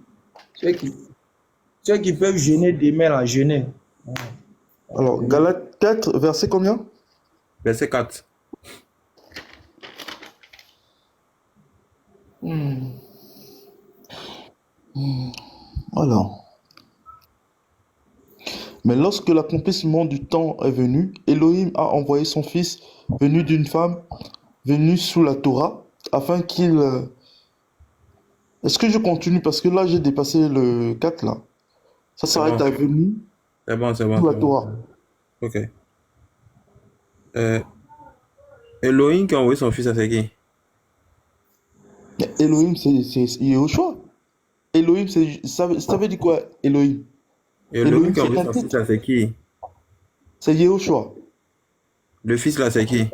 Ceux qui peuvent jeûner demain, là, jeûner. Alors, Galates 4, verset combien? Verset 4. Alors. Mais lorsque l'accomplissement du temps est venu, Elohim a envoyé son fils, venu d'une femme, venu sous la Torah, afin qu'il... Est-ce que je continue? Parce que là, j'ai dépassé le 4, là. Ça s'arrête à venu C'est bon, c'est bon. sous la Torah. Ok. Elohim qui a envoyé son fils à c'est qui? Mais Elohim, c'est Yehoshua. Elohim, ça veut dire quoi, Elohim? Elohim qui a envoyé son fils à c'est qui? C'est Yehoshua. Le fils là, c'est qui?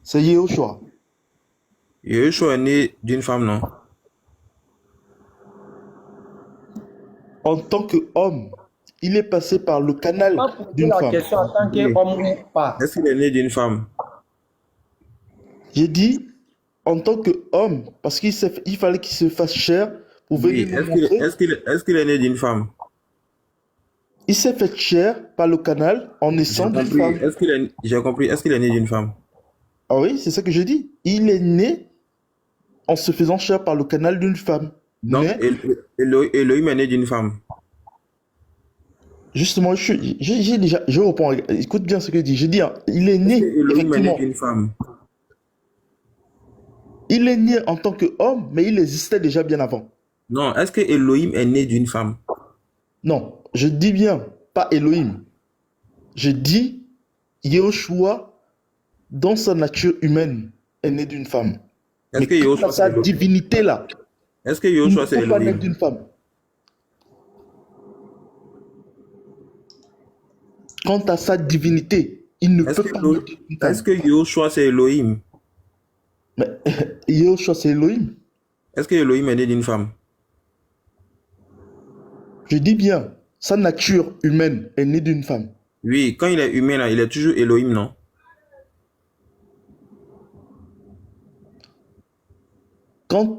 C'est Yehoshua. Yehoshua est né d'une femme, non? En tant qu'homme, il est passé par le canal d'une La femme. question en tant qu'homme ou pas. Est-ce qu'il est né d'une femme? J'ai dit en tant qu'homme, parce qu'il fallait qu'il se fasse chair pour venir Oui. nous montrer. Est-ce qu'il est né d'une femme? Il s'est fait chair par le canal en naissant d'une femme. J'ai compris. Est-ce qu'il est né d'une femme? Ah oui, c'est ça que je dis. Il est né en se faisant chair par le canal d'une femme. Donc, Mais Elohim est né d'une femme. justement, je reprends. Écoute bien ce que je dis. Je dis, hein, il est né, Elohim est né effectivement. d'une femme. Il est né en tant qu'homme, mais il existait déjà bien avant. Non, est-ce que Elohim est né d'une femme? Non, je dis bien, pas Elohim. Je dis Yehoshua, dans sa nature humaine, est né d'une femme. Est-ce Mais que quant Yehoshua à sa c'est Elohim? divinité là, Est-ce que il ne Yehoshua c'est peut pas naître Elohim? d'une femme. Quant à sa divinité, il ne Est-ce peut que pas Elo- naître d'une femme. est-ce que Yehoshua c'est Elohim? Mais Yehoshua, c'est Elohim. Est-ce que Elohim est né d'une femme? Je dis bien, sa nature humaine est née d'une femme. Oui, quand il est humain là, il est toujours Elohim, non?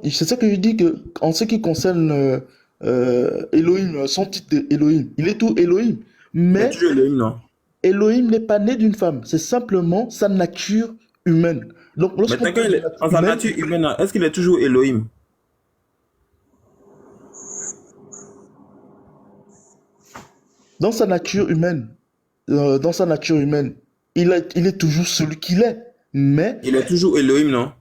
C'est ça que je dis que, en ce qui concerne Elohim, son titre d'Elohim, il est tout Elohim. Il est Mais toujours Elohim, non? Elohim n'est pas né d'une femme, c'est simplement sa nature humaine. Donc, lorsqu'on Maintenant, quand parle il de est en sa humaine, nature humaine, là, est-ce qu'il est toujours Elohim? dans sa nature humaine, il est toujours celui qu'il est. Mais Il est toujours Elohim, non?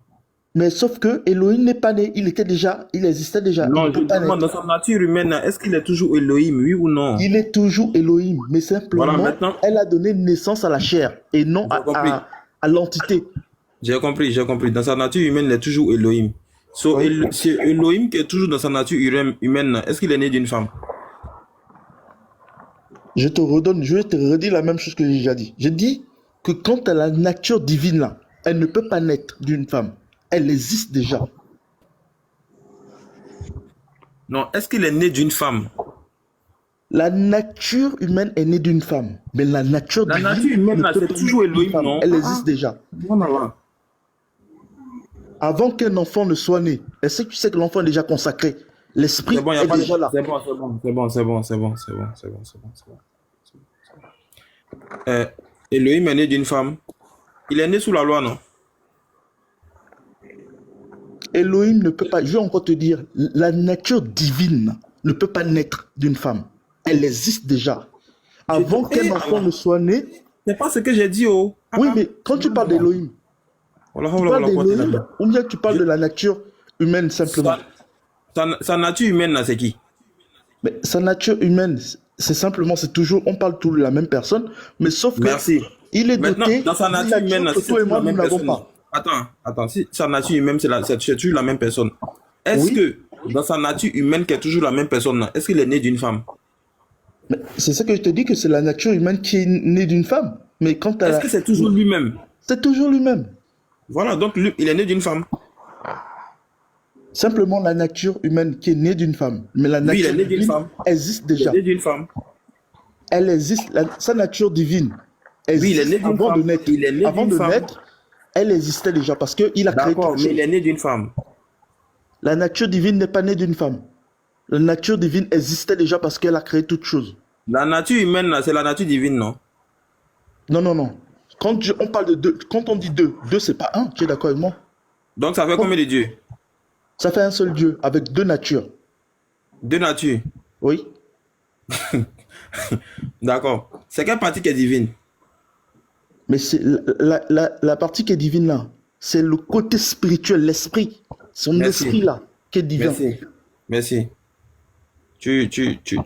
sauf que Elohim n'est pas né, il existait déjà. Non, Il je peut pas demande, naître. dans sa nature humaine, là, est-ce qu'il est toujours Elohim, oui ou non? Il est toujours Elohim, mais simplement, Voilà, maintenant, elle a donné naissance à la chair et non j'ai compris. à l'entité. J'ai compris. Dans sa nature humaine, il est toujours Elohim. So, Oui. c'est Elohim qui est toujours dans sa nature humaine, là. Est-ce qu'il est né d'une femme? Je te redis la même chose que j'ai déjà dit. Je dis que quant à la nature divine là, elle ne peut pas naître d'une femme. Elle existe déjà. Non, est-ce qu'il est né d'une femme? La nature humaine est née d'une femme, mais la nature La divine nature humaine, ne là, peut c'est pas toujours naître d'une Elohim, femme. non? Elle existe déjà. Voilà. Avant qu'un enfant ne soit né, est-ce que tu sais que l'enfant est déjà consacré? L'esprit C'est bon, il n'y a est pas de... déjà là. C'est bon. Elohim est né d'une femme. Il est né sous la loi, non? Elohim ne peut pas, je vais encore te dire, la nature divine ne peut pas naître d'une femme. Elle existe déjà. Avant qu'un enfant ne soit né. C'est pas ce que j'ai dit, oh. Oui, mais quand tu parles d'Elohim, tu parles d'Elohim ou bien tu parles de la nature humaine simplement. Sa nature humaine, là, c'est qui? Mais sa nature humaine, c'est simplement, c'est toujours, on parle tous de la même personne, mais sauf que Merci. il est Maintenant, doté dans sa nature humaine, là, que si toi et c'est moi, la nous même n'avons personne. pas. Attends, si sa nature humaine, c'est toujours la même personne. Est-ce que, dans sa nature humaine, qui est toujours la même personne, là, est-ce qu'il est né d'une femme? Mais c'est ça que je te dis, que c'est la nature humaine qui est née d'une femme. Mais quand Est-ce que c'est toujours lui-même? C'est toujours lui-même. Voilà, donc lui, il est né d'une femme. Simplement la nature humaine qui est née d'une femme. Mais la Oui, il est nature né d'une divine femme. existe Il est déjà. né d'une femme. Elle existe. Sa nature divine Oui, il est existe né d'une avant de femme. naître. Il est né Avant d'une de femme. naître, elle existait déjà parce qu'il a créé D'accord, toute mais il est chose. né d'une femme. La nature divine n'est pas née d'une femme. La nature divine existait déjà parce qu'elle a créé toute chose. La nature humaine, là, c'est la nature divine, non? Non, non, non. On parle de deux, quand on dit deux, deux c'est pas un, tu es d'accord avec moi? Donc ça fait combien de dieux? Ça fait un seul Dieu avec deux natures. Deux natures. Oui. D'accord. C'est quelle partie qui est divine? Mais c'est la partie qui est divine là, c'est le côté spirituel, l'esprit. Son Merci. esprit là, qui est divin. Merci. Merci. Tu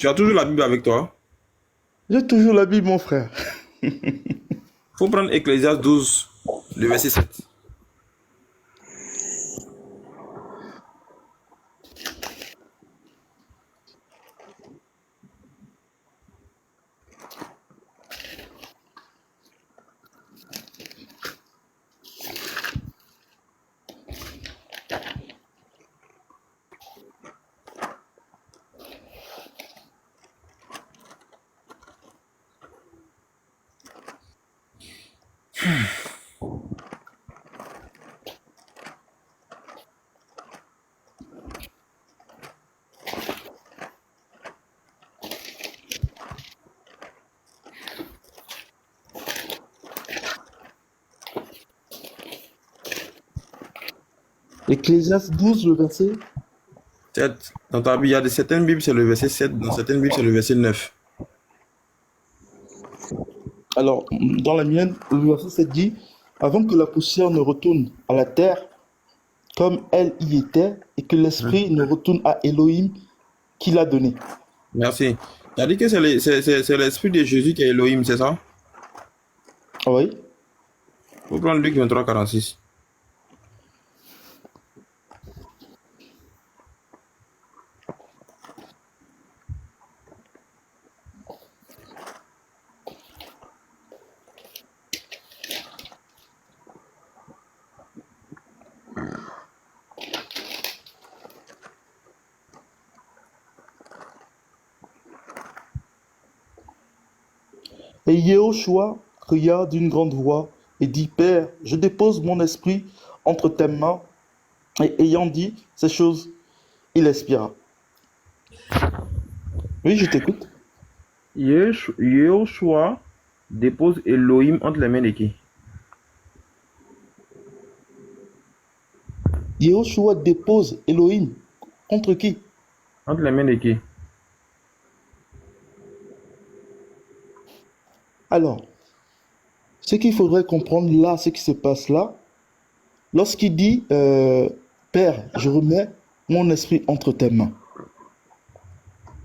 as toujours la Bible avec toi? J'ai toujours la Bible, mon frère. Faut prendre Ecclésiaste 12, le verset 7. Ecclésiaste 12, le verset. 7. Dans ta Bible, il y a certaines Bibles, c'est le verset 7. Dans certaines Bibles, c'est le verset 9. Alors, dans la mienne, le verset 7 dit, avant que la poussière ne retourne à la terre, comme elle y était, et que l'esprit ne retourne à Elohim qui l'a donné. Merci. Tu as dit que c'est l'esprit de Jésus qui est Elohim, c'est ça? Oui. Faut prendre Luc 23, 46. Et Yehoshua cria d'une grande voix et dit, Père, je dépose mon esprit entre tes mains. Et ayant dit ces choses, il expira. Oui, je t'écoute. Yehoshua dépose Elohim entre les mains de qui? Yehoshua dépose Elohim contre qui? Entre les mains de qui? Alors, ce qu'il faudrait comprendre là, ce qui se passe là, lorsqu'il dit, Père, je remets mon esprit entre tes mains.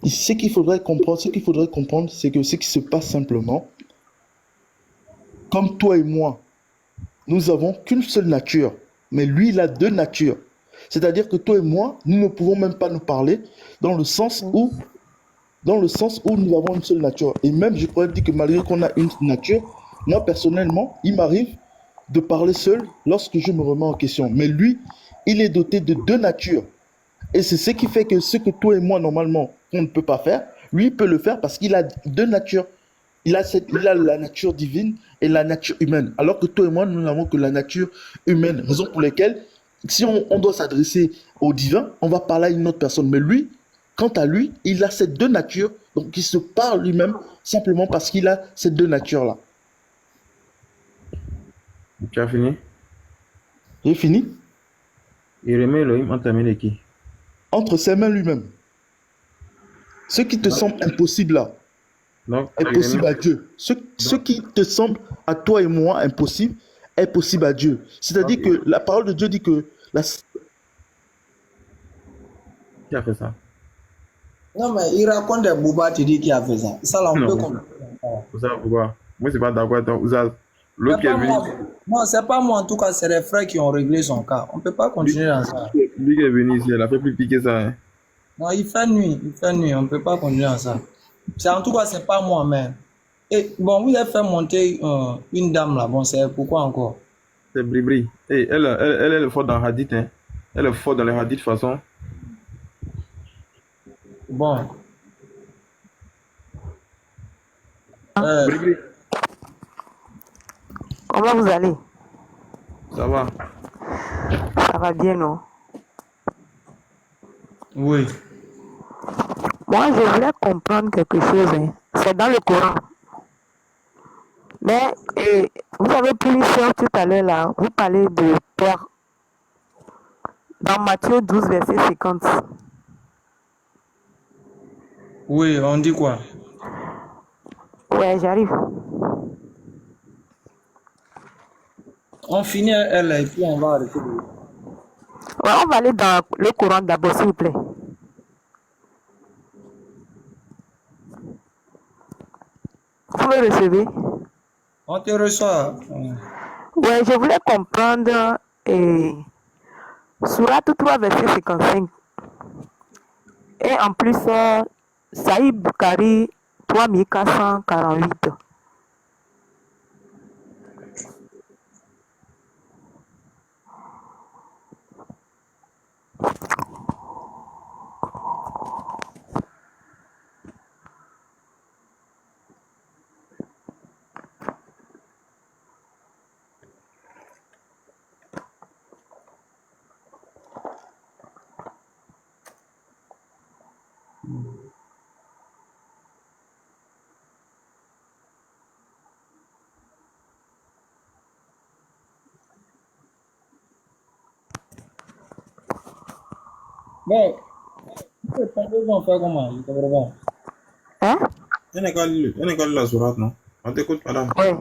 Ce qu'il faudrait comprendre, c'est que ce qui se passe simplement, comme toi et moi, nous avons qu'une seule nature, mais lui, il a deux natures. C'est-à-dire que toi et moi, nous ne pouvons même pas nous parler dans le sens où nous avons une seule nature. Et même, je pourrais dire que malgré qu'on a une nature, moi, personnellement, il m'arrive de parler seul lorsque je me remets en question. Mais lui, il est doté de deux natures. Et c'est ce qui fait que ce que toi et moi, normalement, on ne peut pas faire, lui, il peut le faire parce qu'il a deux natures. Il a la nature divine et la nature humaine. Alors que toi et moi, nous n'avons que la nature humaine. Raison pour laquelle, si on doit s'adresser au divin, on va parler à une autre personne. Mais lui, quant à lui, il a ces deux natures, donc il se parle lui-même simplement parce qu'il a ces deux natures-là. Tu as fini? J'ai fini. Il remet Elohim entre les mains de qui? Entre ses mains lui-même. Ce qui te semble impossible là, Donc, est possible à Dieu. Ce qui te semble à toi et moi impossible, est possible à Dieu. C'est-à-dire que la parole de Dieu dit que Qui a fait ça? Non, mais il raconte des boubas, tu dis qui a fait ça. Ça, là, on Non. peut comprendre. Vous savez pourquoi? Moi, c'est pas d'accord avec toi. L'autre qui est venu. Non, c'est pas moi, en tout cas, c'est les frères qui ont réglé son cas. On peut pas continuer dans ça. Lui qui est venu ici, il a fait plus piquer ça. Hein. Non, il fait nuit, on peut pas continuer dans ça. C'est en tout cas, c'est pas moi, mais. Et bon, vous avez fait monter une dame là, bon, c'est pourquoi encore? C'est Bribri. Hey, elle est forte dans Hadith. Hein. Elle est forte dans les hadiths de toute façon. Bon. Brigri, Comment vous allez? ça va? Ça va bien, non? Oui. Moi, je voulais comprendre quelque chose, hein. C'est dans le Coran. Mais vous avez pris l'histoire tout à l'heure, là. Vous parlez de peur. Dans Matthieu 12, verset 50. Oui, on dit quoi? Ouais, j'arrive. On finit elle et puis on va arrêter. Ouais, on va aller dans le Coran d'abord, s'il vous plaît. Vous me recevez? On te reçoit. Ouais, je voulais comprendre Surat 3, verset 55. Et en plus, Saïd Bukhari 3448. Bon, on fait comment? Je comprends pas. Hein? Elle n'est qu'à la sourate, non? On t'écoute, madame. Ouais.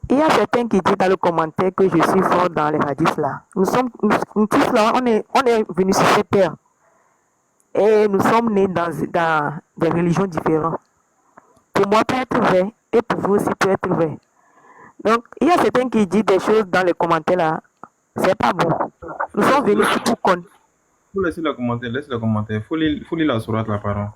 Il y a certains qui disent dans le commentaire que je suis fort dans les hadiths là. Nous tous là, on est venus sur cette terre. Et nous sommes nés dans des religions différentes. Pour moi, peut être vrai, et pour vous aussi peut être vrai. Donc, il y a certains qui disent des choses dans les commentaires là. C'est pas bon. Nous sommes venus pour qu'on. Faut laisser le commentaire, laisse le commentaire. Faut lire la sourate, la parole.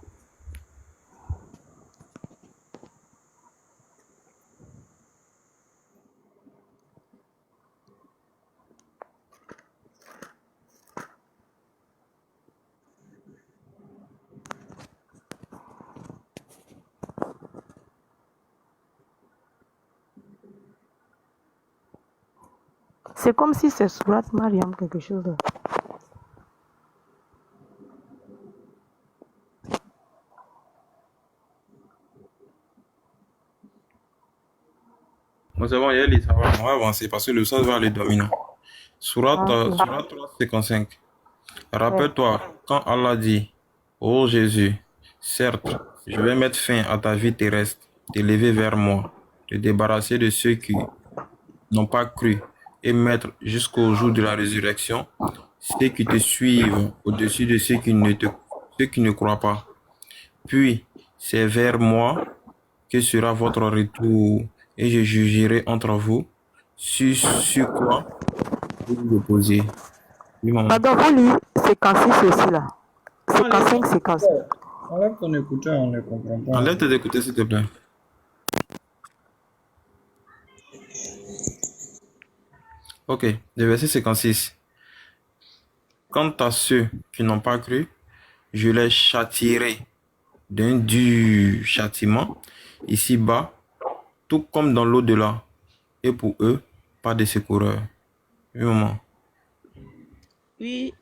C'est comme si c'est Surat Mariam quelque chose là. Bon, c'est bon, Yali, ça va. On va avancer parce que le sens va aller dominant. Surat 355. Rappelle-toi, quand Allah dit, ô Jésus, certes, je vais mettre fin à ta vie terrestre, t'élever vers moi, te débarrasser de ceux qui n'ont pas cru et mettre jusqu'au jour de la résurrection ceux qui te suivent au-dessus de ceux qui ne croient pas. Puis, c'est vers moi que sera votre retour et je jugerai entre vous sur quoi vous vous opposez. Oui, maman. Pardon, vous lisez séquence aussi là. Séquence 5, séquence. Enlève ton écouteur, on ne comprend pas. Enlève tes écouteurs, s'il te plaît. Ok, le verset 56. Quant à ceux qui n'ont pas cru, je les châtierai d'un dur châtiment ici-bas, tout comme dans l'au-delà. Et pour eux, pas de secoureur. Oui, maman. Oui,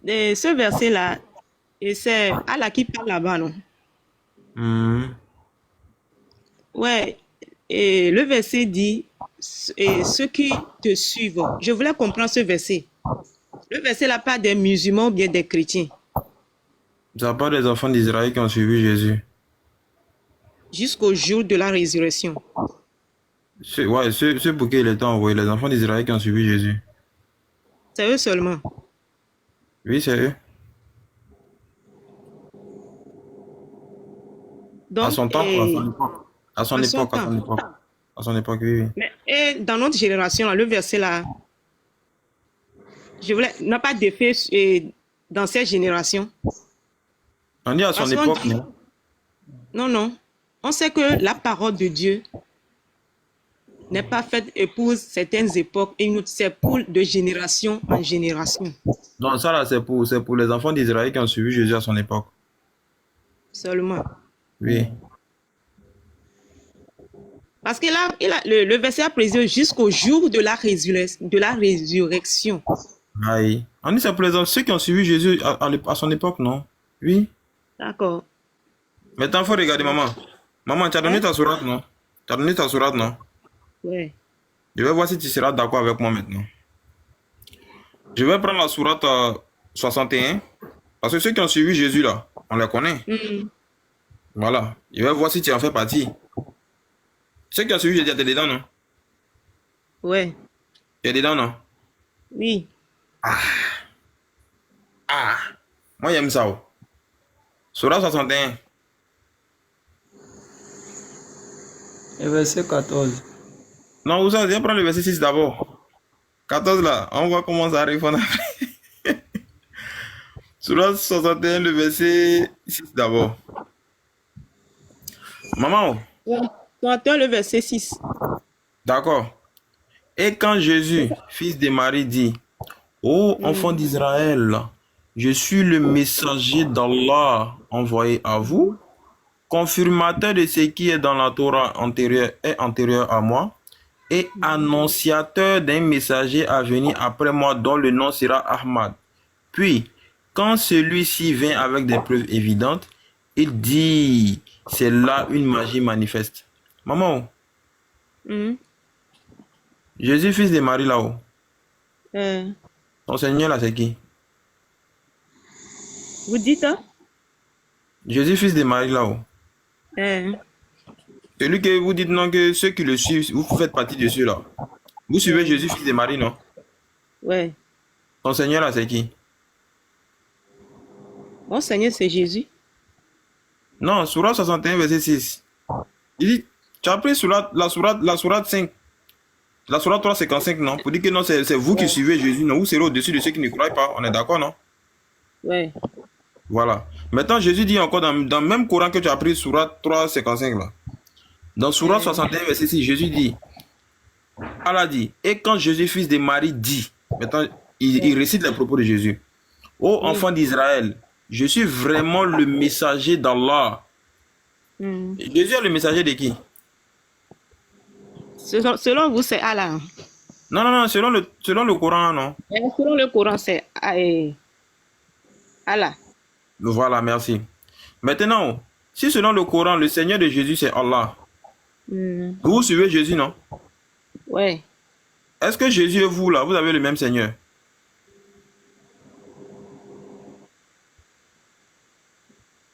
et ce verset-là, et c'est Allah qui parle là-bas, non? Ouais, et le verset dit, et ceux qui te suivent. Je voulais comprendre ce verset. Le verset là parle des musulmans ou bien des chrétiens. Ça parle des enfants d'Israël qui ont suivi Jésus. Jusqu'au jour de la résurrection. Ceux pour qui il était envoyé, les enfants d'Israël qui ont suivi Jésus. C'est eux seulement. Oui, c'est eux. Donc, à son temps, à son époque. À son époque, oui, oui. Mais, et dans notre génération, là, le verset là, n'a pas d'effet dans cette génération. On dit à son Parce qu'on époque, dit, non? non. On sait que la parole de Dieu n'est pas faite pour certaines époques, et c'est pour de génération en génération Non, ça là, c'est pour les enfants d'Israël qui ont suivi Jésus à son époque. seulement. Oui. Parce que là, le verset a précisé jusqu'au jour de la résurrection. Aïe. On dit c'est pour ceux qui ont suivi Jésus à son époque, non? Oui. D'accord. Maintenant, il faut regarder, maman. Maman, tu as donné ta sourate, non? Tu as donné ta sourate, non? Ouais. Je vais voir si tu seras d'accord avec moi maintenant. Je vais prendre la sourate 61. Parce que ceux qui ont suivi Jésus, là, on les connaît. Voilà. Je vais voir si tu en fais partie. Ceux qui ont suivi Jésus, tu es dedans, non? Ouais. Tu es dedans, non? Oui. Moi, j'aime ça. Oh. Sourate 61. Et verset 14. Non, vous allez prendre le verset 6 d'abord. 14 là, on voit comment ça arrive en après. Sourate 61, le verset 6 d'abord. Maman. Ouais. 61, le verset 6. D'accord. Et quand Jésus, fils de Marie, dit, ô enfants d'Israël, je suis le messager d'Allah envoyé à vous, confirmateur de ce qui est dans la Torah antérieure à moi, et annonciateur d'un messager à venir après moi dont le nom sera Ahmad. Puis, quand celui-ci vient avec des preuves évidentes, il dit, c'est là une magie manifeste. Maman, Jésus, fils de Marie là-haut, ton Seigneur là, c'est qui? Vous dites, hein? Jésus, fils de Marie là-haut. Celui que vous dites non, que ceux qui le suivent, vous faites partie de ceux-là. Vous suivez Jésus, fils de Marie, non? Ouais. Ton Seigneur là, c'est qui? Mon Seigneur, c'est Jésus. Non, Sourate 61, verset 6. Il dit, tu as pris la sourate 5. La sourate 355, non? Pour dire que non, c'est vous qui suivez Jésus, non? Vous serez au-dessus de ceux qui ne croient pas. On est d'accord, non? Ouais. Voilà. Maintenant, Jésus dit encore dans le même Coran que tu as pris, Sourate 355, là. Dans Sourate 61, verset 6, Jésus dit, Allah dit, et quand Jésus, fils de Marie, dit, maintenant, il récite les propos de Jésus. Ô enfants d'Israël, je suis vraiment le messager d'Allah. Jésus est le messager de qui? Selon vous, c'est Allah. Non, selon le Coran, non? Selon le Coran, c'est Allah. Voilà, merci. Maintenant, si selon le Coran, le Seigneur de Jésus, c'est Allah, vous suivez Jésus, non? Ouais. Est-ce que Jésus et vous, là, vous avez le même Seigneur?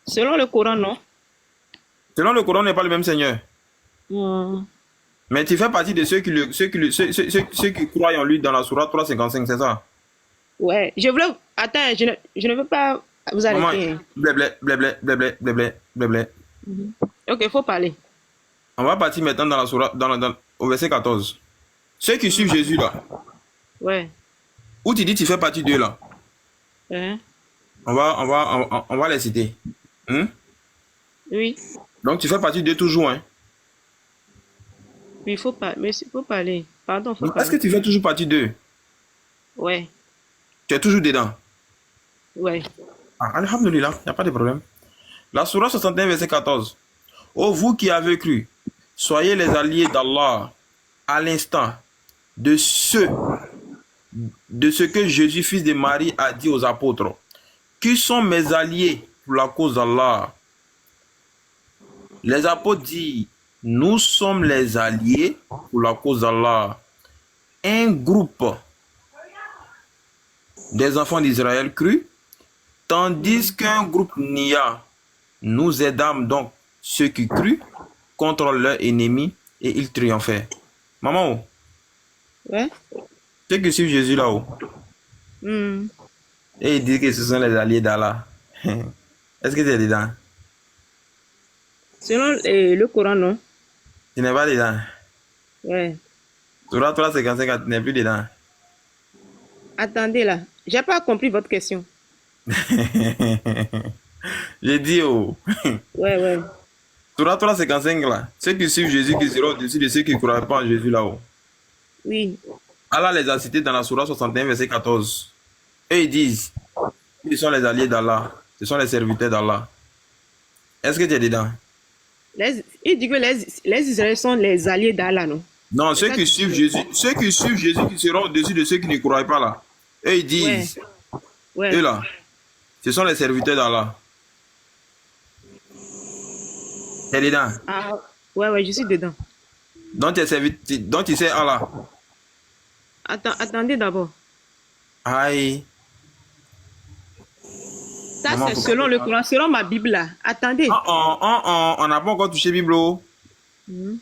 Selon le Coran, non? Selon le Coran, on n'est pas le même Seigneur. Mais tu fais partie de ceux qui croient en lui dans la sourate 355, c'est ça? Ouais. Je voulais... Attends, je ne veux pas vous arrêter. Blé. Ok, il faut parler. On va partir maintenant dans la sourate, au verset 14. Ceux qui suivent Jésus, là. Ouais. Où tu dis tu fais partie d'eux, là. On va les citer. Oui. Donc tu fais partie d'eux toujours, hein? Mais il faut parler. Pardon, faut parler. Est-ce que tu fais toujours partie d'eux? Ouais. Tu es toujours dedans? Ouais. Alhamdulillah, il n'y a pas de problème. La sourate 61, verset 14. Ô vous qui avez cru, soyez les alliés d'Allah à l'instant de ce que Jésus, fils de Marie, a dit aux apôtres. Qui sont mes alliés pour la cause d'Allah? Les apôtres disent, nous sommes les alliés pour la cause d'Allah. Un groupe des enfants d'Israël crut, tandis qu'un groupe nia. Nous aidâmes donc ceux qui crut contre leurs ennemis et ils triomphaient. Maman, ouais? Ceux qui suivent Jésus là-haut, et ils disent que ce sont les alliés d'Allah. Est-ce que tu es dedans? Selon le Coran, non? Tu n'es pas dedans? Ouais. Surat 355, tu n'es plus dedans. Attendez là. J'ai pas compris votre question. J'ai dit, oh. Ouais. Surat 355, là. Ceux qui suivent Jésus qui seront au-dessus de ceux qui ne croient pas en Jésus là-haut. Oui. Allah les a cités dans la Surah 61, verset 14. Et ils disent, ils sont les alliés d'Allah. Ce sont les serviteurs d'Allah. Est-ce que tu es dedans? Il dit que les Israéliens sont les alliés d'Allah, non? Non, ceux qui suivent Jésus qui seront au-dessus de ceux qui ne croient pas là. Et ils disent, Ouais. eux là, ce sont les serviteurs d'Allah. Tu es dedans? Ah, ouais, je suis dedans. Donc tu sais Allah. Attendez d'abord. Aïe. Ça, Maman, c'est pourquoi selon tu le parles? Coran, selon ma Bible là. Attendez. On n'a pas encore touché Biblo. Mhm.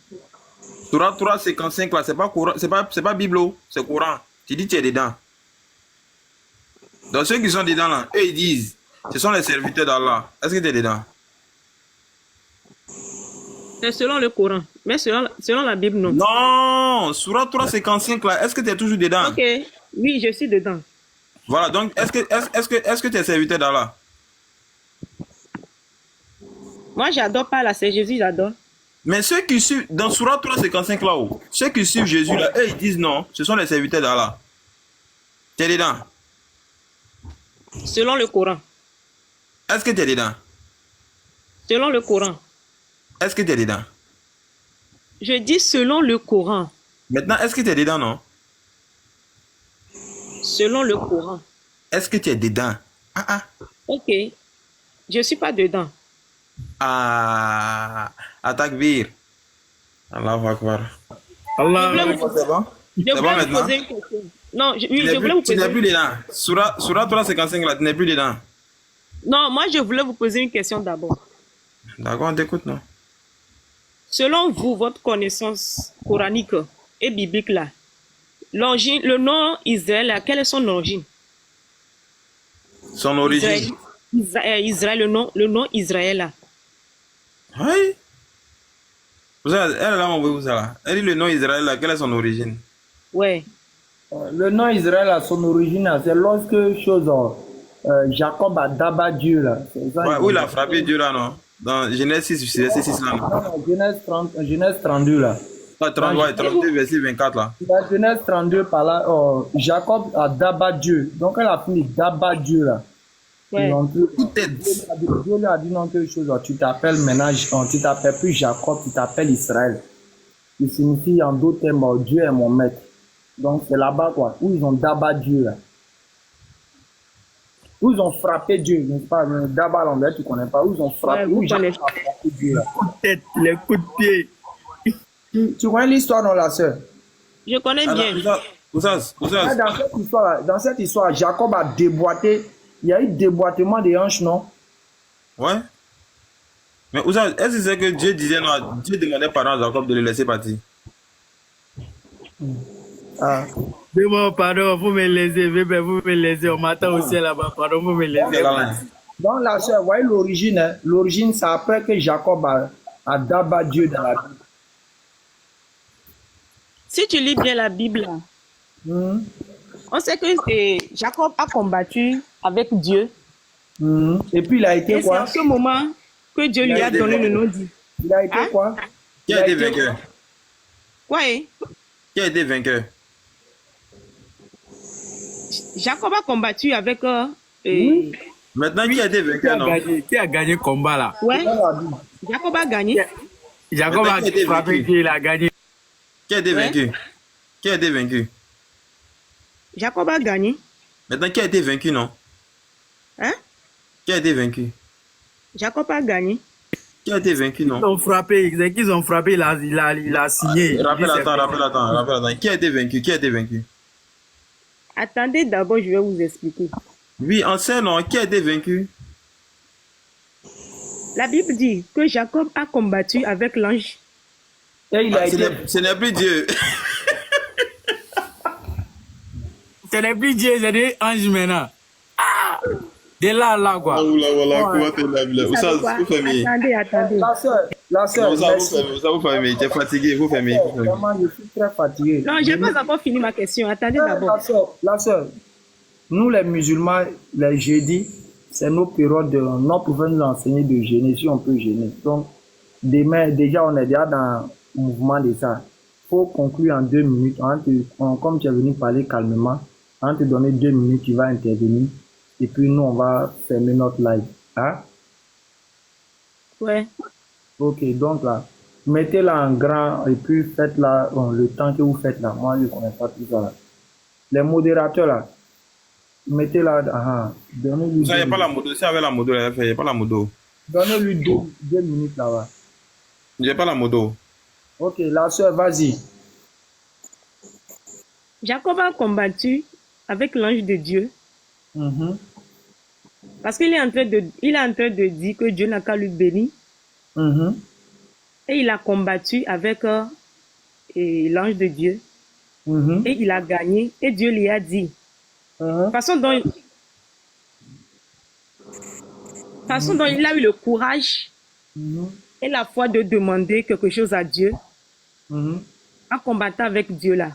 Surah 355 là, c'est pas Coran, c'est pas Biblo, c'est Coran. Tu dis tu es dedans. Donc ceux qui sont dedans là, eux ils disent, ce sont les serviteurs d'Allah. Est-ce que tu es dedans? C'est selon le Coran. Mais selon la Bible, non. Non, Surah 355 là, est-ce que tu es toujours dedans? Ok. Oui, je suis dedans. Voilà, donc est-ce que tu es serviteur d'Allah? Moi, j'adore pas là, c'est Jésus, j'adore. Mais ceux qui suivent, dans Surah 355 là-haut, ceux qui suivent Jésus là, eux ils disent non, ce sont les serviteurs d'Allah. Tu es dedans? Selon le Coran. Est-ce que tu es dedans? Selon le Coran. Est-ce que tu es dedans? Je dis selon le Coran. Maintenant, est-ce que tu es dedans, non? Selon le Coran. Est-ce que tu es dedans? Ok. Je suis pas dedans. Takbir. Allahu Akbar. Je C'est bon? voulais C'est bon vous maintenant? poser une question. Non, je Tu voulais vous n'es poser plus dedans. Surah 355 là, tu n'es plus dedans. Non, moi, je voulais vous poser une question d'abord. D'accord, on t'écoute, non? Selon vous, votre connaissance coranique et biblique là, l'origine, le nom Israël, là, quelle est son origine? Son origine. Israël, le nom Israël là. Oui. Vous savez, elle est là, on veut vous ça là. Elle dit le nom Israël là, quelle est son origine? Ouais. Le nom Israël a son origine, c'est lorsque Jacob a d'abat Dieu là. Ouais, où il a frappé Dieu là, non? Dans Genèse 6, verset 6 là, non? Non, Genèse 32 là. 32, verset 24 là. Dans Genèse 32 par là, Jacob a d'abat Dieu. Donc elle a fini d'abat Dieu là. Ouais. Donc, Dieu lui a dit non quelque chose, tu t'appelles maintenant, tu t'appelles plus Jacob, tu t'appelles Israël. Il signifie en d'autres termes, Dieu est mon maître. Donc c'est là-bas quoi, où ils ont d'abat Dieu là. Où ils ont frappé Dieu, n'est-ce pas? D'abat l'anglais, tu connais pas, où ils ont frappé, où Jacob a frappé Dieu là. Les coups de pied. Tu connais l'histoire, non, la sœur? Je connais bien. Dans cette histoire, Jacob a déboîté. Il y a eu déboîtement des hanches, non? Ouais. Mais Oussaz, est-ce que c'est que Dieu disait non, Dieu demandait pardon à Jacob de le laisser partir? Dis-moi, pardon, vous me laissez, vous me laissez, on m'attend au ciel là-bas, pardon, vous me laissez. Donc la sœur, vous voyez l'origine, hein? L'origine, c'est après que Jacob a d'abat Dieu dans la Bible. Si tu lis bien la Bible, là, on sait que Jacob a combattu avec Dieu. Et puis il a été et quoi? c'est à ce moment que Dieu lui a donné le nom dit. Il a été quoi? Qui a été vainqueur? Quoi, Qui a été vainqueur? Jacob a combattu avec... Maintenant, qui a été vainqueur, non? Qui a gagné le combat là? Ouais. Jacob a gagné. Jacob a frappé, il a gagné. Qui a été vaincu? Qui a été vaincu? Jacob a gagné. Maintenant, qui a été vaincu, non? Hein? Qui a été vaincu? Jacob a gagné. Qui a été vaincu, non? Ils ont frappé, c'est qu'ils ont frappé, il a signé. Rappelle. Qui a été vaincu? Qui a été vaincu? Attendez d'abord, je vais vous expliquer. Oui, on sait, non? Qui a été vaincu? La Bible dit que Jacob a combattu avec l'ange. Ce n'est plus Dieu. Ce n'est plus Dieu, c'est des anges maintenant. De là, quoi. Attendez. La sœur, La sœur, Non, ça vous merci. fermez, ça vous fermez. Tu es fatigué, vous fermez. Vous fermez. Vraiment, je suis très fatigué. Non, je n'ai pas encore fini ma question. Attendez La d'abord. sœur, nous les musulmans, les jeudis, c'est nos périodes de... Nos prophètes nous enseigner de jeûner, si on peut jeûner. Donc, demain, déjà, on est déjà dans le mouvement de ça. Il faut conclure en 2 minutes. Comme tu es venu parler calmement, on va te donner 2 minutes, tu vas intervenir. Et puis, nous, on va fermer notre live. Hein? Ouais. Ok, donc là, mettez-la en grand et puis faites-la le temps que vous faites là. Moi, je ne connais pas tout ça là. Les modérateurs là, mettez-la, donnez-lui Ça, il n'y a 2 pas la minutes. moto. Si avec la moto, il n'y a pas la moto. Donnez-lui 2 minutes là-bas. Il n'y a pas la moto. Ok, la soeur, vas-y. Jacob a combattu avec l'ange de Dieu Mhm, parce qu'il est en train de dire que Dieu n'a qu'à lui bénir mhm, et il a combattu avec l'ange de Dieu mhm, et il a gagné et Dieu lui a dit mhm, façon dont il a eu le courage mhm, et la foi de demander quelque chose à Dieu mhm. en combattant avec Dieu là.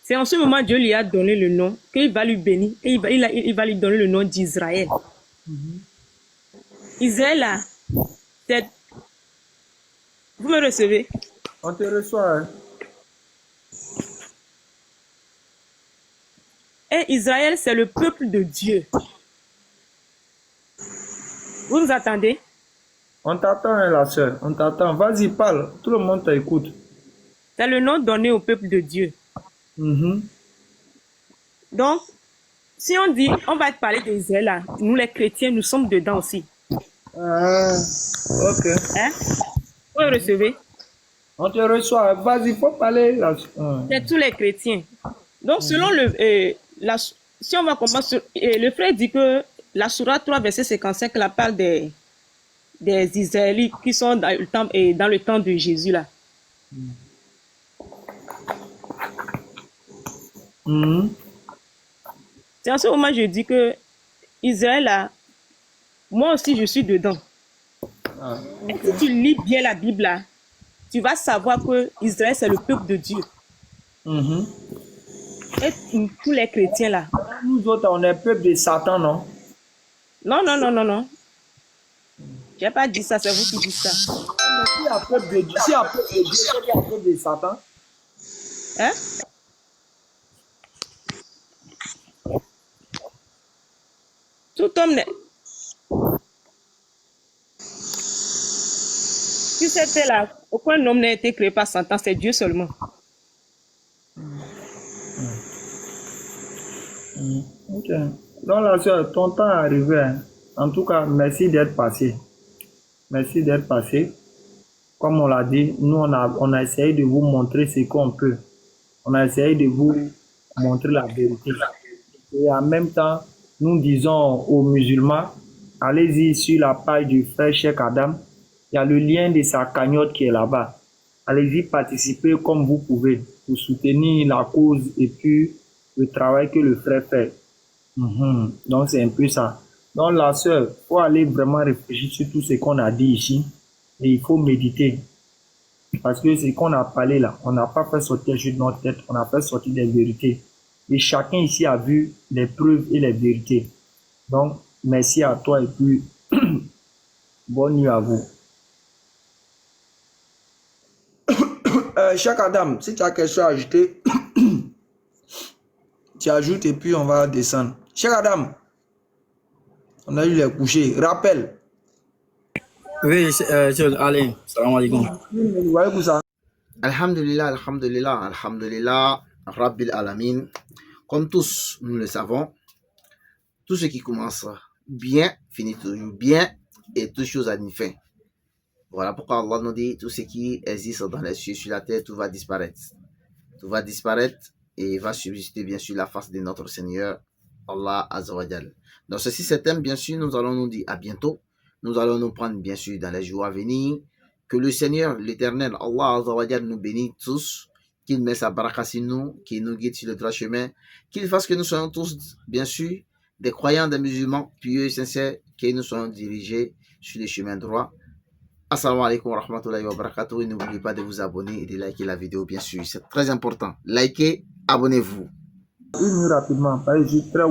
C'est en ce moment Dieu lui a donné le nom, qu'il va lui bénir et il va lui donner le nom d'Israël. Israël là, c'est... Vous me recevez? On te reçoit. Hein? Et Israël, c'est le peuple de Dieu. Vous nous attendez? On t'attend, hein, la soeur. On t'attend. Vas-y, parle. Tout le monde t'écoute. C'est le nom donné au peuple de Dieu. Mhm. Donc, si on dit, on va te parler d'Israël là, nous les chrétiens, nous sommes dedans aussi. Ah, ok. Hein? Vous me recevez? On te reçoit. Vas-y, faut parler. C'est tous les chrétiens. Donc, selon si on va commencer, le frère dit que la Sourate 3, verset 55, la parle des Israélites qui sont dans le temps de Jésus là. Mhm. C'est en ce moment que je dis que Israël là, moi aussi je suis dedans. Ah, Et si tu lis bien la Bible là, tu vas savoir que Israël c'est le peuple de Dieu. mhm. Et tous les chrétiens là. Nous autres, on est peuple de Satan, non? Non, non, non, non, non. Je n'ai pas dit ça, c'est vous qui dites ça. Mais si un peuple de Dieu, si un peuple de Dieu, c'est un peuple de Satan. Hein? Tout homme n'est... Tu sais, c'est là, aucun homme n'a été créé par Satan, c'est Dieu seulement. Ok. Donc, la soeur, ton temps est arrivé. Hein. En tout cas, merci d'être passé. Merci d'être passé. Comme on l'a dit, nous, on a essayé de vous montrer ce qu'on peut. On a essayé de vous montrer la vérité. Et en même temps, nous disons aux musulmans, allez-y sur la page du frère Cheikh Adam. Il y a le lien de sa cagnotte qui est là-bas. Allez-y participer comme vous pouvez pour soutenir la cause et puis le travail que le frère fait. Donc, c'est un peu ça. Donc, la sœur, il faut aller vraiment réfléchir sur tout ce qu'on a dit ici et il faut méditer. Parce que ce qu'on a parlé là, on n'a pas fait sortir juste notre tête, on a fait sortir des vérités. Et chacun ici a vu les preuves et les vérités. Donc, merci à toi et puis bonne nuit à vous. Cheikh Adam, si tu as quelque chose à ajouter, tu ajoutes et puis on va descendre. Cheikh Adam, on a eu les coucher. Rappel. Oui, allez, salam alaikum. Alhamdulillah, alhamdulillah, alhamdulillah, Rabbil Alamin. Comme tous, nous le savons, tout ce qui commence bien finit toujours bien et toute chose a une fin. Voilà pourquoi Allah nous dit tout ce qui existe dans les cieux, sur la terre, tout va disparaître. Tout va disparaître et va subsister bien sûr la face de notre Seigneur, Allah Azza wa Jal. Donc ceci c'est thème, bien sûr, nous allons nous dire à bientôt. Nous allons nous prendre bien sûr dans les jours à venir. Que le Seigneur, l'Éternel, Allah Azza wa Jal nous bénisse tous. Qu'il met sa baraka sur nous, qu'il nous guide sur le droit chemin. Qu'il fasse que nous soyons tous, bien sûr, des croyants, des musulmans, pieux et sincères, que nous soyons dirigés sur les chemins droits. Assalamu alaikum wa rahmatullahi wa barakatuh. Et n'oubliez pas de vous abonner et de liker la vidéo, bien sûr. C'est très important. Likez, abonnez-vous. Rapidement, très